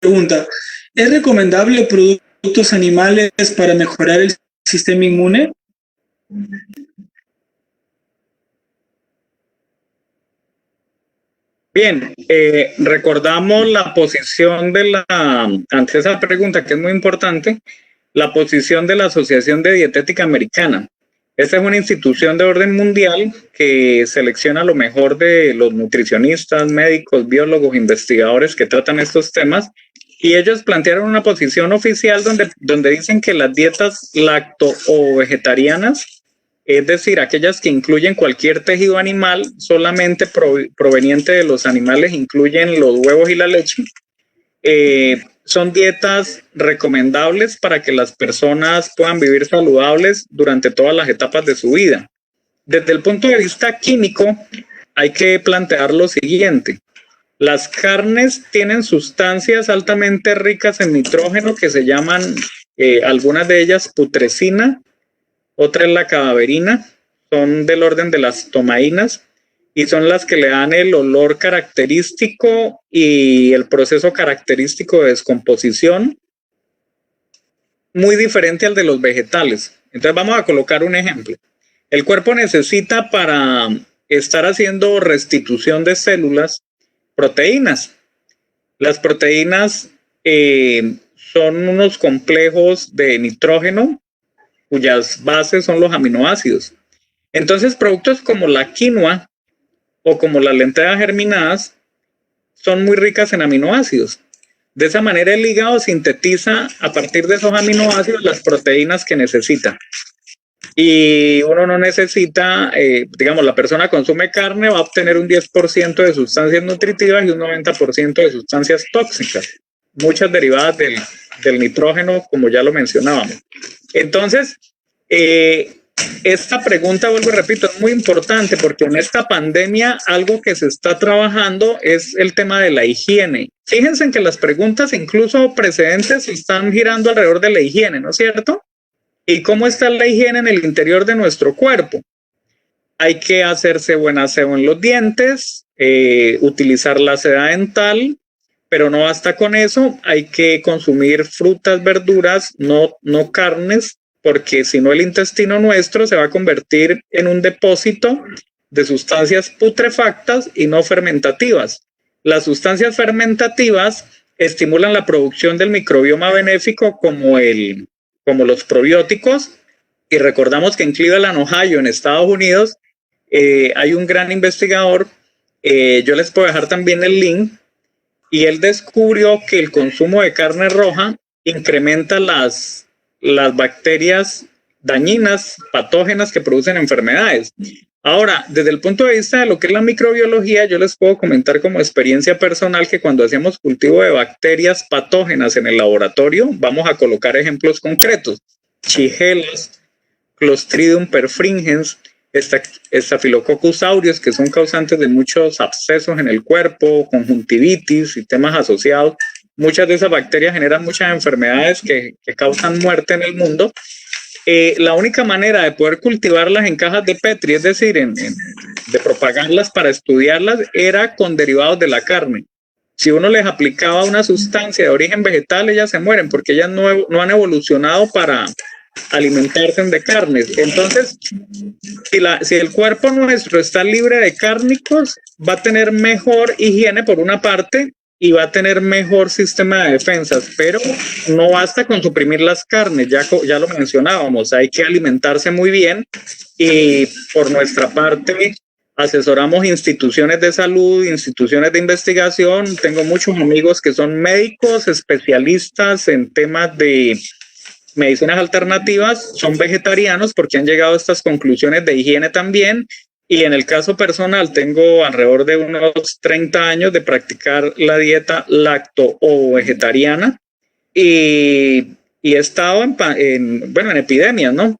pregunta, ¿es recomendable productos animales para mejorar el sistema inmune? Bien, recordamos la posición ante esa pregunta que es muy importante, la posición de la Asociación de Dietética Americana. Esta es una institución de orden mundial que selecciona lo mejor de los nutricionistas, médicos, biólogos, investigadores que tratan estos temas, y ellos plantearon una posición oficial donde dicen que las dietas lacto o vegetarianas, es decir, aquellas que incluyen cualquier tejido animal, solamente proveniente de los animales, incluyen los huevos y la leche, son dietas recomendables para que las personas puedan vivir saludables durante todas las etapas de su vida. Desde el punto de vista químico, hay que plantear lo siguiente. Las carnes tienen sustancias altamente ricas en nitrógeno que se llaman, algunas de ellas putrescina, otra es la cadaverina, son del orden de las tomaínas y son las que le dan el olor característico y el proceso característico de descomposición, muy diferente al de los vegetales. Entonces vamos a colocar un ejemplo. El cuerpo necesita, para estar haciendo restitución de células, proteínas. Las proteínas son unos complejos de nitrógeno cuyas bases son los aminoácidos. Entonces, productos como la quinoa o como las lentejas germinadas son muy ricas en aminoácidos. De esa manera, el hígado sintetiza a partir de esos aminoácidos las proteínas que necesita. Y uno no necesita, digamos, la persona consume carne, va a obtener un 10% de sustancias nutritivas y un 90% de sustancias tóxicas, muchas derivadas del nitrógeno, como ya lo mencionábamos. Entonces, esta pregunta, vuelvo y repito, es muy importante porque en esta pandemia algo que se está trabajando es el tema de la higiene. Fíjense en que las preguntas, incluso precedentes, están girando alrededor de la higiene, ¿no es cierto? ¿Y cómo está la higiene en el interior de nuestro cuerpo? Hay que hacerse buen aseo en los dientes, utilizar la seda dental, pero no basta con eso. Hay que consumir frutas, verduras, no carnes, porque si no el intestino nuestro se va a convertir en un depósito de sustancias putrefactas y no fermentativas. Las sustancias fermentativas estimulan la producción del microbioma benéfico como los probióticos, y recordamos que en Cleveland, Ohio, en Estados Unidos, hay un gran investigador, yo les puedo dejar también el link, y él descubrió que el consumo de carne roja incrementa las bacterias dañinas, patógenas que producen enfermedades. Ahora, desde el punto de vista de lo que es la microbiología, yo les puedo comentar como experiencia personal que cuando hacemos cultivo de bacterias patógenas en el laboratorio, vamos a colocar ejemplos concretos: Shigellas, Clostridium perfringens, Staphylococcus aureus, que son causantes de muchos abscesos en el cuerpo, conjuntivitis y temas asociados. Muchas de esas bacterias generan muchas enfermedades que causan muerte en el mundo. La única manera de poder cultivarlas en cajas de Petri, es decir, de propagarlas para estudiarlas, era con derivados de la carne. Si uno les aplicaba una sustancia de origen vegetal, ellas se mueren porque ellas no han evolucionado para alimentarse de carnes. Entonces, si el cuerpo nuestro está libre de cárnicos, va a tener mejor higiene por una parte y va a tener mejor sistema de defensas, pero no basta con suprimir las carnes, ya lo mencionábamos, hay que alimentarse muy bien, y por nuestra parte asesoramos instituciones de salud, instituciones de investigación. Tengo muchos amigos que son médicos, especialistas en temas de medicinas alternativas, son vegetarianos porque han llegado a estas conclusiones de higiene también. Y en el caso personal, tengo alrededor de unos 30 años de practicar la dieta lacto o vegetariana, y he estado en epidemias, ¿no?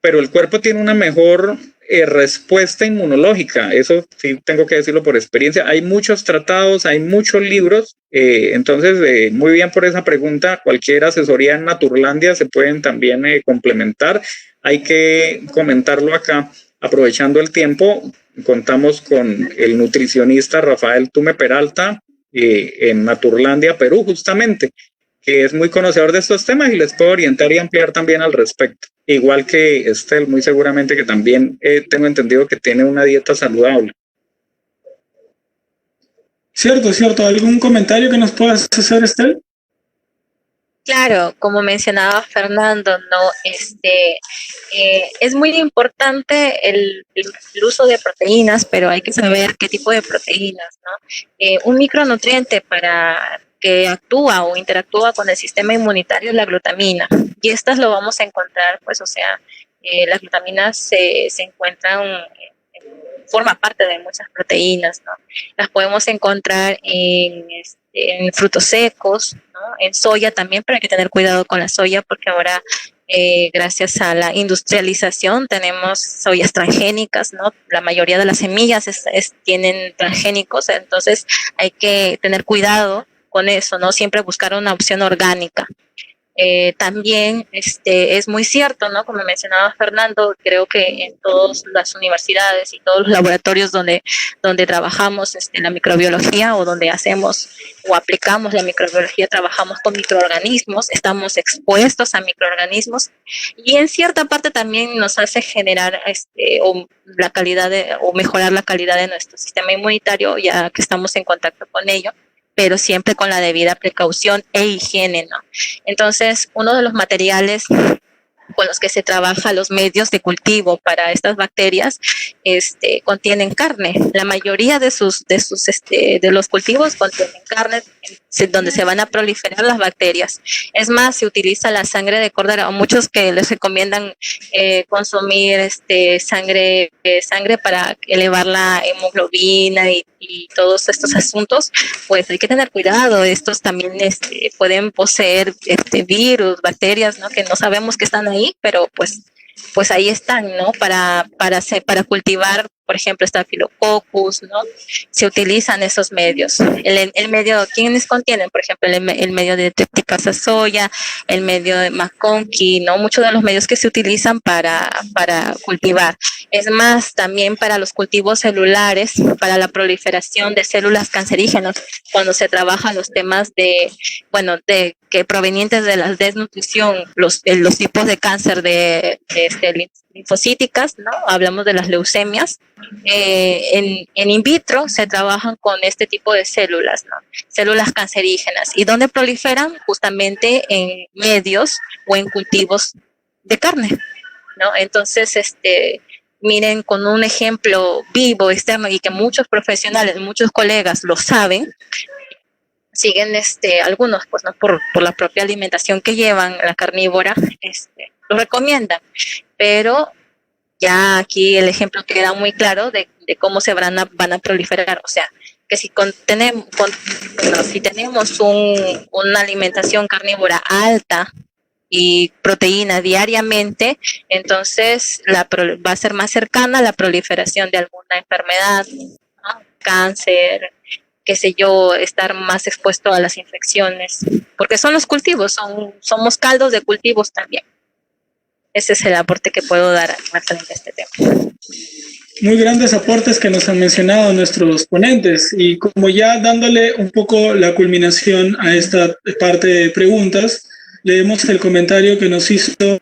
Pero el cuerpo tiene una mejor respuesta inmunológica. Eso sí tengo que decirlo por experiencia. Hay muchos tratados, hay muchos libros. Entonces, muy bien por esa pregunta. Cualquier asesoría en Naturlandia se pueden también complementar. Hay que comentarlo acá. Aprovechando el tiempo, contamos con el nutricionista Rafael Tume Peralta en Naturlandia, Perú, justamente, que es muy conocedor de estos temas y les puedo orientar y ampliar también al respecto. Igual que Estel, muy seguramente, que también tengo entendido que tiene una dieta saludable. Cierto. ¿Algún comentario que nos puedas hacer, Estel? Claro, como mencionaba Fernando, ¿no? Es muy importante el uso de proteínas, pero hay que saber qué tipo de proteínas, ¿no? Un micronutriente para que actúa o interactúa con el sistema inmunitario es la glutamina, y estas lo vamos a encontrar, pues, las glutaminas se encuentran forma parte de muchas proteínas, ¿no? Las podemos encontrar en frutos secos, ¿no? En soya también, pero hay que tener cuidado con la soya porque ahora gracias a la industrialización tenemos soyas transgénicas, ¿no? La mayoría de las semillas tienen transgénicos, entonces hay que tener cuidado con eso, ¿no? Siempre buscar una opción orgánica. También es muy cierto, ¿no? Como mencionaba Fernando, creo que en todas las universidades y todos los laboratorios donde trabajamos la microbiología o donde hacemos o aplicamos la microbiología, trabajamos con microorganismos, estamos expuestos a microorganismos y en cierta parte también nos hace generar o mejorar la calidad de nuestro sistema inmunitario, ya que estamos en contacto con ello, pero siempre con la debida precaución e higiene, ¿no? Entonces, uno de los materiales con los que se trabaja los medios de cultivo para estas bacterias, contienen carne. La mayoría de los cultivos contienen carne donde se van a proliferar las bacterias. Es más, se utiliza la sangre de cordero. A muchos que les recomiendan consumir sangre para elevar la hemoglobina y todos estos asuntos, pues hay que tener cuidado. Estos también pueden poseer virus, bacterias, ¿no? Que no sabemos que están ahí, pero pues ahí están, ¿no? Para cultivar, por ejemplo, Staphylococcus, ¿no? Se utilizan esos medios. El medio, ¿quiénes contienen? Por ejemplo, el medio de Tripticasa soya, el medio de McConkey, ¿no? Muchos de los medios que se utilizan para cultivar. Es más, también para los cultivos celulares, para la proliferación de células cancerígenas, cuando se trabajan los temas que provenientes de la desnutrición, los tipos de cáncer de linfocíticas, ¿no? Hablamos de las leucemias. En in vitro se trabajan con este tipo de células, ¿no? Células cancerígenas. ¿Y dónde proliferan? Justamente en medios o en cultivos de carne, ¿no? Entonces, miren, con un ejemplo vivo, externo, y que muchos profesionales, muchos colegas lo saben, siguen algunos, pues no por la propia alimentación que llevan, la carnívora, lo recomiendan, pero ya aquí el ejemplo queda muy claro de cómo se van a proliferar. O sea, que si tenemos una alimentación carnívora alta y proteína diariamente, entonces va a ser más cercana a la proliferación de alguna enfermedad, ¿no? Cáncer, qué sé yo, estar más expuesto a las infecciones, porque son los cultivos, somos caldos de cultivos también. Ese es el aporte que puedo dar frente a este tema. Muy grandes aportes que nos han mencionado nuestros ponentes, y como ya dándole un poco la culminación a esta parte de preguntas, leemos el comentario que nos hizo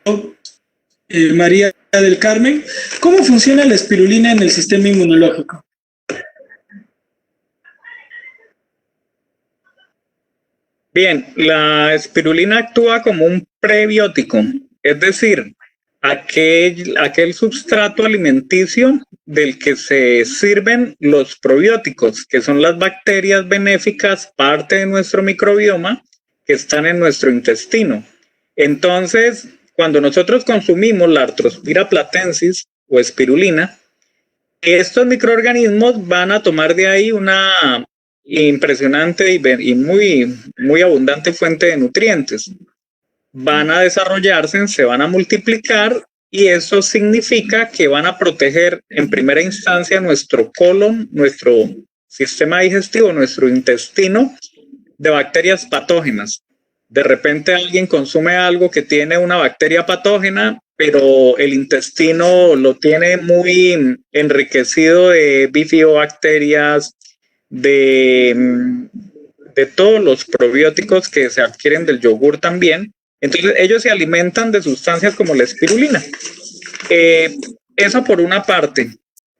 María del Carmen. ¿Cómo funciona la espirulina en el sistema inmunológico? Bien, la espirulina actúa como un prebiótico, es decir, aquel substrato alimenticio del que se sirven los probióticos, que son las bacterias benéficas, parte de nuestro microbioma, que están en nuestro intestino. Entonces, cuando nosotros consumimos la Arthrospira platensis o espirulina, estos microorganismos van a tomar de ahí una impresionante y muy, muy abundante fuente de nutrientes. Van a desarrollarse, se van a multiplicar, y eso significa que van a proteger en primera instancia nuestro colon, nuestro sistema digestivo, nuestro intestino, de bacterias patógenas. De repente alguien consume algo que tiene una bacteria patógena, pero el intestino lo tiene muy enriquecido de bifidobacterias, de todos los probióticos que se adquieren del yogur también. Entonces ellos se alimentan de sustancias como la espirulina. Eso por una parte.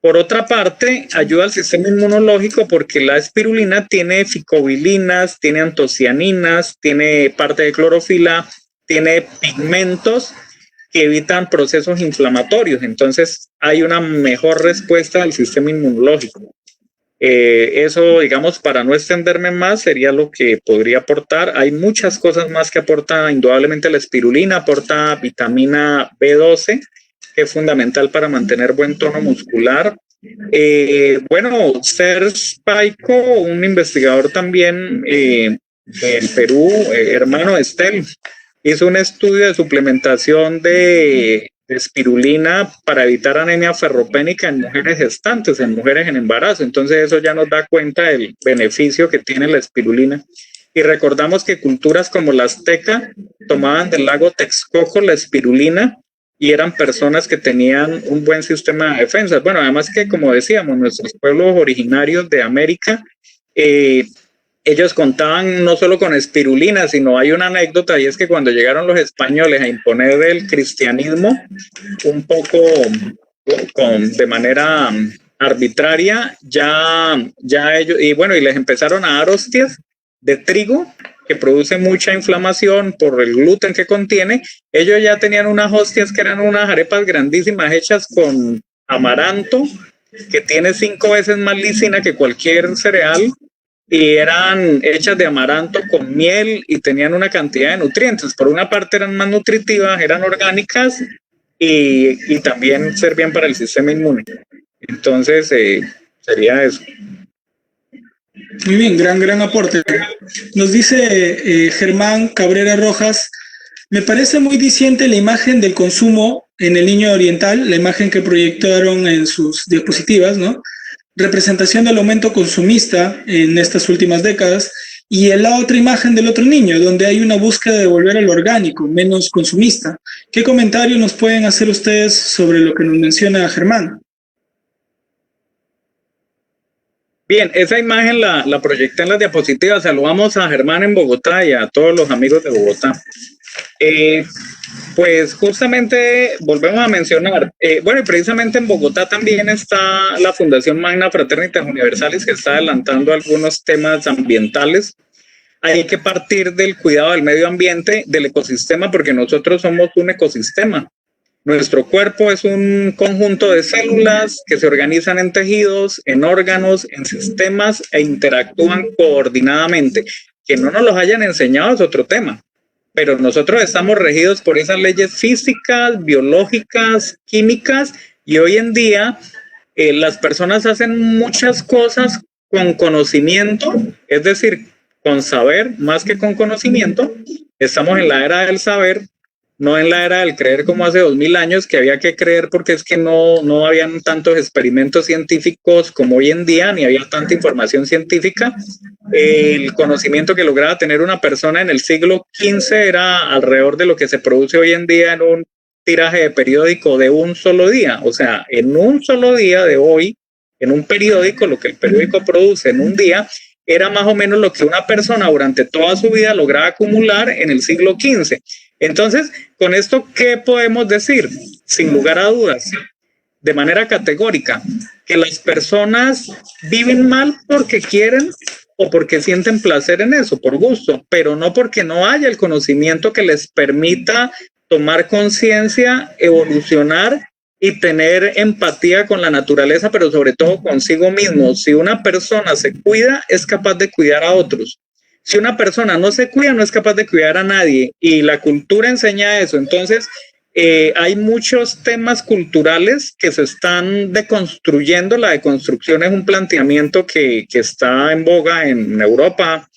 Por otra parte, ayuda al sistema inmunológico porque la espirulina tiene ficobilinas, tiene antocianinas, tiene parte de clorofila, tiene pigmentos que evitan procesos inflamatorios. Entonces hay una mejor respuesta del sistema inmunológico. Eso, digamos, para no extenderme más, sería lo que podría aportar. Hay muchas cosas más que aporta indudablemente la espirulina. Aporta vitamina B12, que es fundamental para mantener buen tono muscular. Bueno, Serge Paico, un investigador también del Perú, hermano de Estel, hizo un estudio de suplementación de espirulina para evitar anemia ferropénica en mujeres gestantes, en mujeres en embarazo. Entonces eso ya nos da cuenta del beneficio que tiene la espirulina. Y recordamos que culturas como la azteca tomaban del lago Texcoco la espirulina y eran personas que tenían un buen sistema de defensa. Bueno, además que, como decíamos, nuestros pueblos originarios de América, ellos contaban no solo con espirulina, sino hay una anécdota, y es que cuando llegaron los españoles a imponer el cristianismo un poco de manera arbitraria, ya ellos, y bueno, y les empezaron a dar hostias de trigo que produce mucha inflamación por el gluten que contiene. Ellos ya tenían unas hostias que eran unas arepas grandísimas hechas con amaranto, que tiene 5 veces más lisina que cualquier cereal, y eran hechas de amaranto con miel y tenían una cantidad de nutrientes. Por una parte eran más nutritivas, eran orgánicas y también servían para el sistema inmune. Entonces, sería eso. Muy bien, gran aporte. Nos dice Germán Cabrera Rojas, me parece muy diciente la imagen del consumo en el niño oriental, la imagen que proyectaron en sus diapositivas, ¿no? Representación del aumento consumista en estas últimas décadas, y en la otra imagen del otro niño, donde hay una búsqueda de volver al orgánico, menos consumista. ¿Qué comentario nos pueden hacer ustedes sobre lo que nos menciona Germán? Bien, esa imagen la proyecté en las diapositivas. Saludamos a Germán en Bogotá y a todos los amigos de Bogotá. Pues justamente volvemos a mencionar, bueno, y precisamente en Bogotá también está la Fundación Magna Fraternitas Universalis, que está adelantando algunos temas ambientales. Hay que partir del cuidado del medio ambiente, del ecosistema, porque nosotros somos un ecosistema. Nuestro cuerpo es un conjunto de células que se organizan en tejidos, en órganos, en sistemas e interactúan coordinadamente. Que no nos los hayan enseñado es otro tema, pero nosotros estamos regidos por esas leyes físicas, biológicas, químicas, y hoy en día las personas hacen muchas cosas con conocimiento, es decir, con saber más que con conocimiento. Estamos en la era del saber, no en la era del creer como hace 2000 años, que había que creer porque es que no habían tantos experimentos científicos como hoy en día, ni había tanta información científica. El conocimiento que lograba tener una persona en el siglo XV era alrededor de lo que se produce hoy en día en un tiraje de periódico de un solo día. O sea, en un solo día de hoy, en un periódico, lo que el periódico produce en un día era más o menos lo que una persona durante toda su vida lograba acumular en el siglo XV. Entonces, con esto, ¿qué podemos decir? Sin lugar a dudas, de manera categórica, que las personas viven mal porque quieren o porque sienten placer en eso, por gusto, pero no porque no haya el conocimiento que les permita tomar conciencia, evolucionar y tener empatía con la naturaleza, pero sobre todo consigo mismo. Si una persona se cuida, es capaz de cuidar a otros. Si una persona no se cuida, no es capaz de cuidar a nadie, y la cultura enseña eso. Entonces, hay muchos temas culturales que se están deconstruyendo. La deconstrucción es un planteamiento que está en boga en Europa.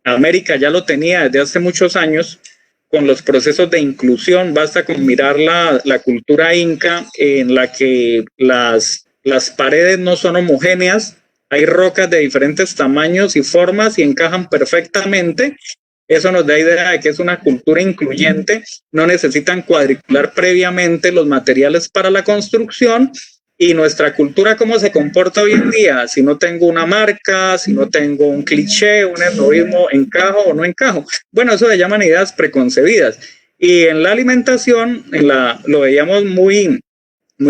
América ya lo tenía desde hace muchos años con los procesos de inclusión. Basta con mirar la cultura inca, en la que las paredes no son homogéneas. Hay rocas de diferentes tamaños y formas y encajan perfectamente. Eso nos da idea de que es una cultura incluyente. No necesitan cuadricular previamente los materiales para la construcción. Y nuestra cultura, ¿cómo se comporta hoy en día? Si no tengo una marca, si no tengo un cliché, un eslovismo, ¿encajo o no encajo? Bueno, eso se llaman ideas preconcebidas. Y en la alimentación, lo veíamos muy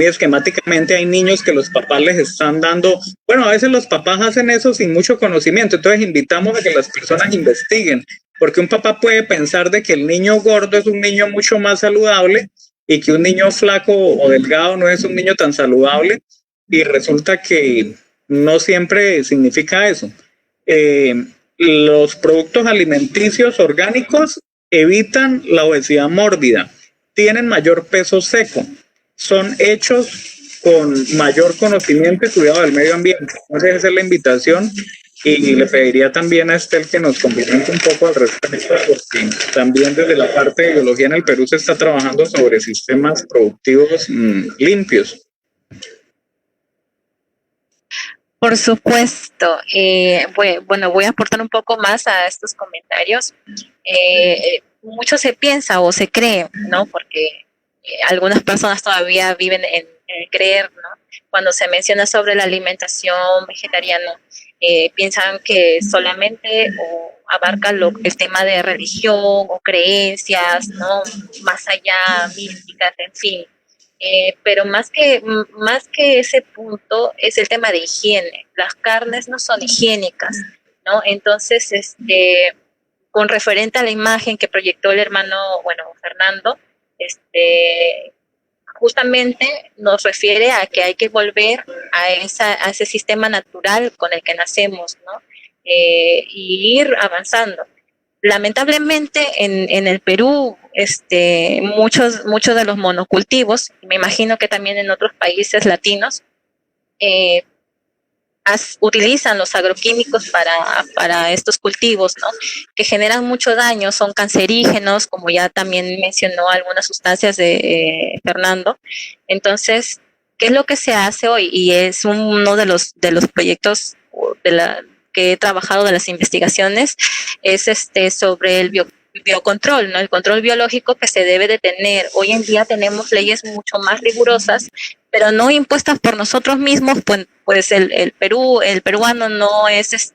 esquemáticamente. Hay niños que los papás les están dando, bueno, a veces los papás hacen eso sin mucho conocimiento. Entonces invitamos a que las personas investiguen, porque un papá puede pensar de que el niño gordo es un niño mucho más saludable y que un niño flaco o delgado no es un niño tan saludable, y resulta que no siempre significa eso. Los productos alimenticios orgánicos evitan la obesidad mórbida, tienen mayor peso seco, son hechos con mayor conocimiento y cuidado del medio ambiente. Entonces esa es la invitación y le pediría también a Estel que nos complemente un poco al respecto, porque también desde la parte de biología en el Perú se está trabajando sobre sistemas productivos limpios. Por supuesto. Bueno, voy a aportar un poco más a estos comentarios. Mucho se piensa o se cree, ¿no? Porque algunas personas todavía viven en el creer, ¿no? Cuando se menciona sobre la alimentación vegetariana, piensan que solamente abarca el tema de religión o creencias, ¿no? Más allá, místicas, en fin. Pero más que ese punto es el tema de higiene. Las carnes no son higiénicas, ¿no? Entonces, con referente a la imagen que proyectó el hermano, bueno, Fernando, justamente nos refiere a que hay que volver a ese sistema natural con el que nacemos, ¿no? Y ir avanzando. Lamentablemente en el Perú, muchos de los monocultivos, me imagino que también en otros países latinos, utilizan los agroquímicos para estos cultivos, ¿no? Que generan mucho daño, son cancerígenos, como ya también mencionó algunas sustancias de Fernando. Entonces, ¿qué es lo que se hace hoy? Y es uno de los proyectos que he trabajado, de las investigaciones, es sobre el biocontrol, ¿no? El control biológico que se debe de tener. Hoy en día tenemos leyes mucho más rigurosas, pero no impuestas por nosotros mismos, pues el peruano no es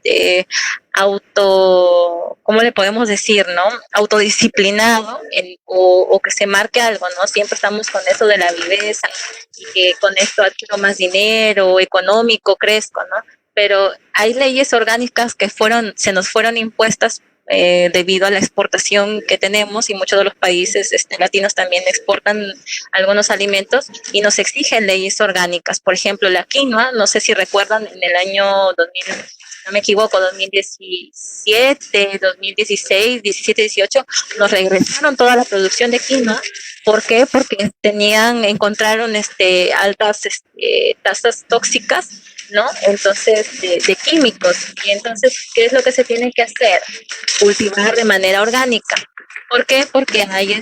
¿cómo le podemos decir, no? Autodisciplinado o que se marque algo, ¿no? Siempre estamos con eso de la viveza y que con esto adquiero más dinero, económico, crezco, ¿no? Pero hay leyes orgánicas que se nos fueron impuestas debido a la exportación que tenemos, y muchos de los países latinos también exportan algunos alimentos y nos exigen leyes orgánicas. Por ejemplo, la quinoa, no sé si recuerdan, en el año 2000, no me equivoco, 2017, 2016, 17, 18, nos regresaron toda la producción de quinoa. ¿Por qué? Porque encontraron altas tasas tóxicas, ¿no? Entonces, de químicos. Y entonces, ¿qué es lo que se tiene que hacer? Cultivar de manera orgánica. ¿Por qué? Porque hay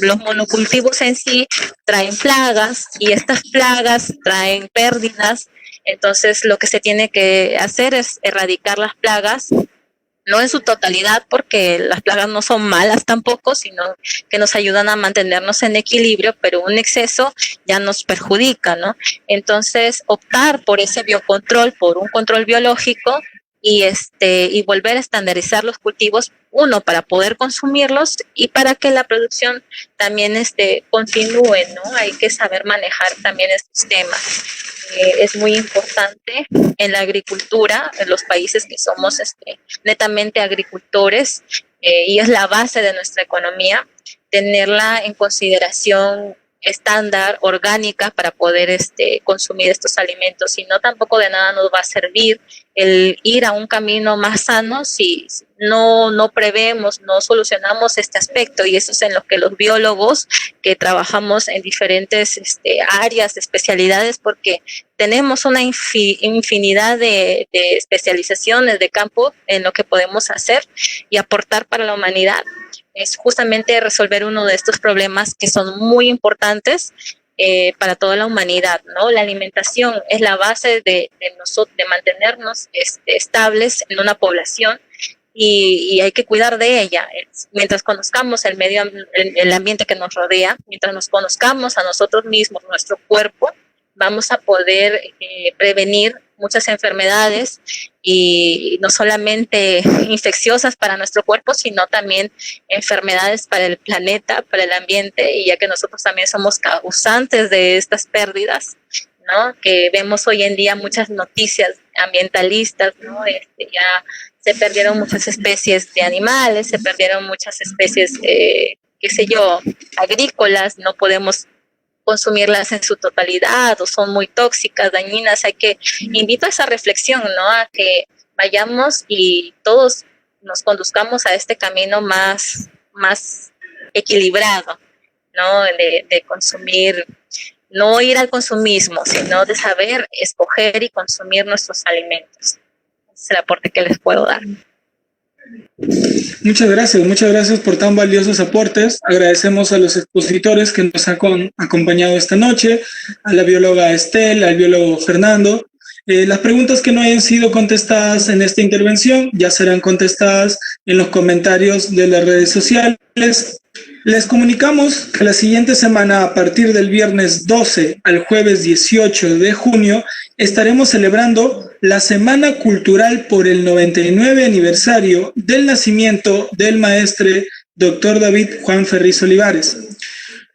los monocultivos en sí traen plagas, y estas plagas traen pérdidas. Entonces, lo que se tiene que hacer es erradicar las plagas, no en su totalidad, porque las plagas no son malas tampoco, sino que nos ayudan a mantenernos en equilibrio, pero un exceso ya nos perjudica, ¿no? Entonces, optar por ese biocontrol, por un control biológico, y volver a estandarizar los cultivos, uno, para poder consumirlos y para que la producción también continúe, ¿no? Hay que saber manejar también estos temas. Es muy importante en la agricultura, en los países que somos netamente agricultores, y es la base de nuestra economía, tenerla en consideración estándar, orgánica, para poder consumir estos alimentos. Si no, tampoco de nada nos va a servir el ir a un camino más sano si no prevemos, no solucionamos este aspecto. Y eso es en lo que los biólogos, que trabajamos en diferentes áreas, especialidades, porque tenemos una infinidad de especializaciones de campo en lo que podemos hacer y aportar para la humanidad, es justamente resolver uno de estos problemas que son muy importantes para toda la humanidad, ¿no? La alimentación es la base de mantenernos estables en una población, y hay que cuidar de ella. Mientras conozcamos el ambiente que nos rodea, mientras nos conozcamos a nosotros mismos, nuestro cuerpo, vamos a poder prevenir muchas enfermedades, y no solamente infecciosas para nuestro cuerpo, sino también enfermedades para el planeta, para el ambiente, y ya que nosotros también somos causantes de estas pérdidas, ¿no? Que vemos hoy en día muchas noticias ambientalistas, ¿no? Ya se perdieron muchas especies de animales, se perdieron muchas especies, qué sé yo, agrícolas, no podemos consumirlas en su totalidad, o son muy tóxicas, dañinas. Invito a esa reflexión, ¿no? A que vayamos y todos nos conduzcamos a este camino más equilibrado, ¿no? De consumir no ir al consumismo, sino de saber escoger y consumir nuestros alimentos. Ese es el aporte que les puedo dar. Muchas gracias por tan valiosos aportes. Agradecemos a los expositores que nos han acompañado esta noche, a la bióloga Estel, al biólogo Fernando. Las preguntas que no hayan sido contestadas en esta intervención ya serán contestadas en los comentarios de las redes sociales. Les comunicamos que la siguiente semana, a partir del viernes 12 al jueves 18 de junio, estaremos celebrando la Semana Cultural por el 99 aniversario del nacimiento del maestre Dr. David Juan Ferriz Olivares,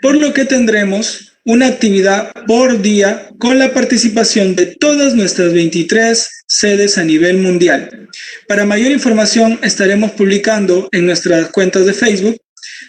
por lo que tendremos una actividad por día con la participación de todas nuestras 23 sedes a nivel mundial. Para mayor información estaremos publicando en nuestras cuentas de Facebook.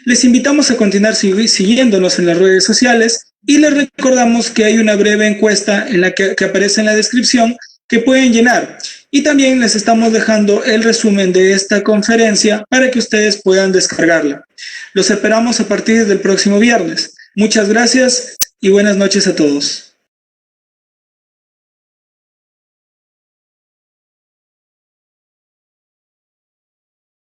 Les invitamos a continuar siguiéndonos en las redes sociales y les recordamos que hay una breve encuesta en la que aparece en la descripción que pueden llenar. Y también les estamos dejando el resumen de esta conferencia para que ustedes puedan descargarla. Los esperamos a partir del próximo viernes. Muchas gracias y buenas noches a todos.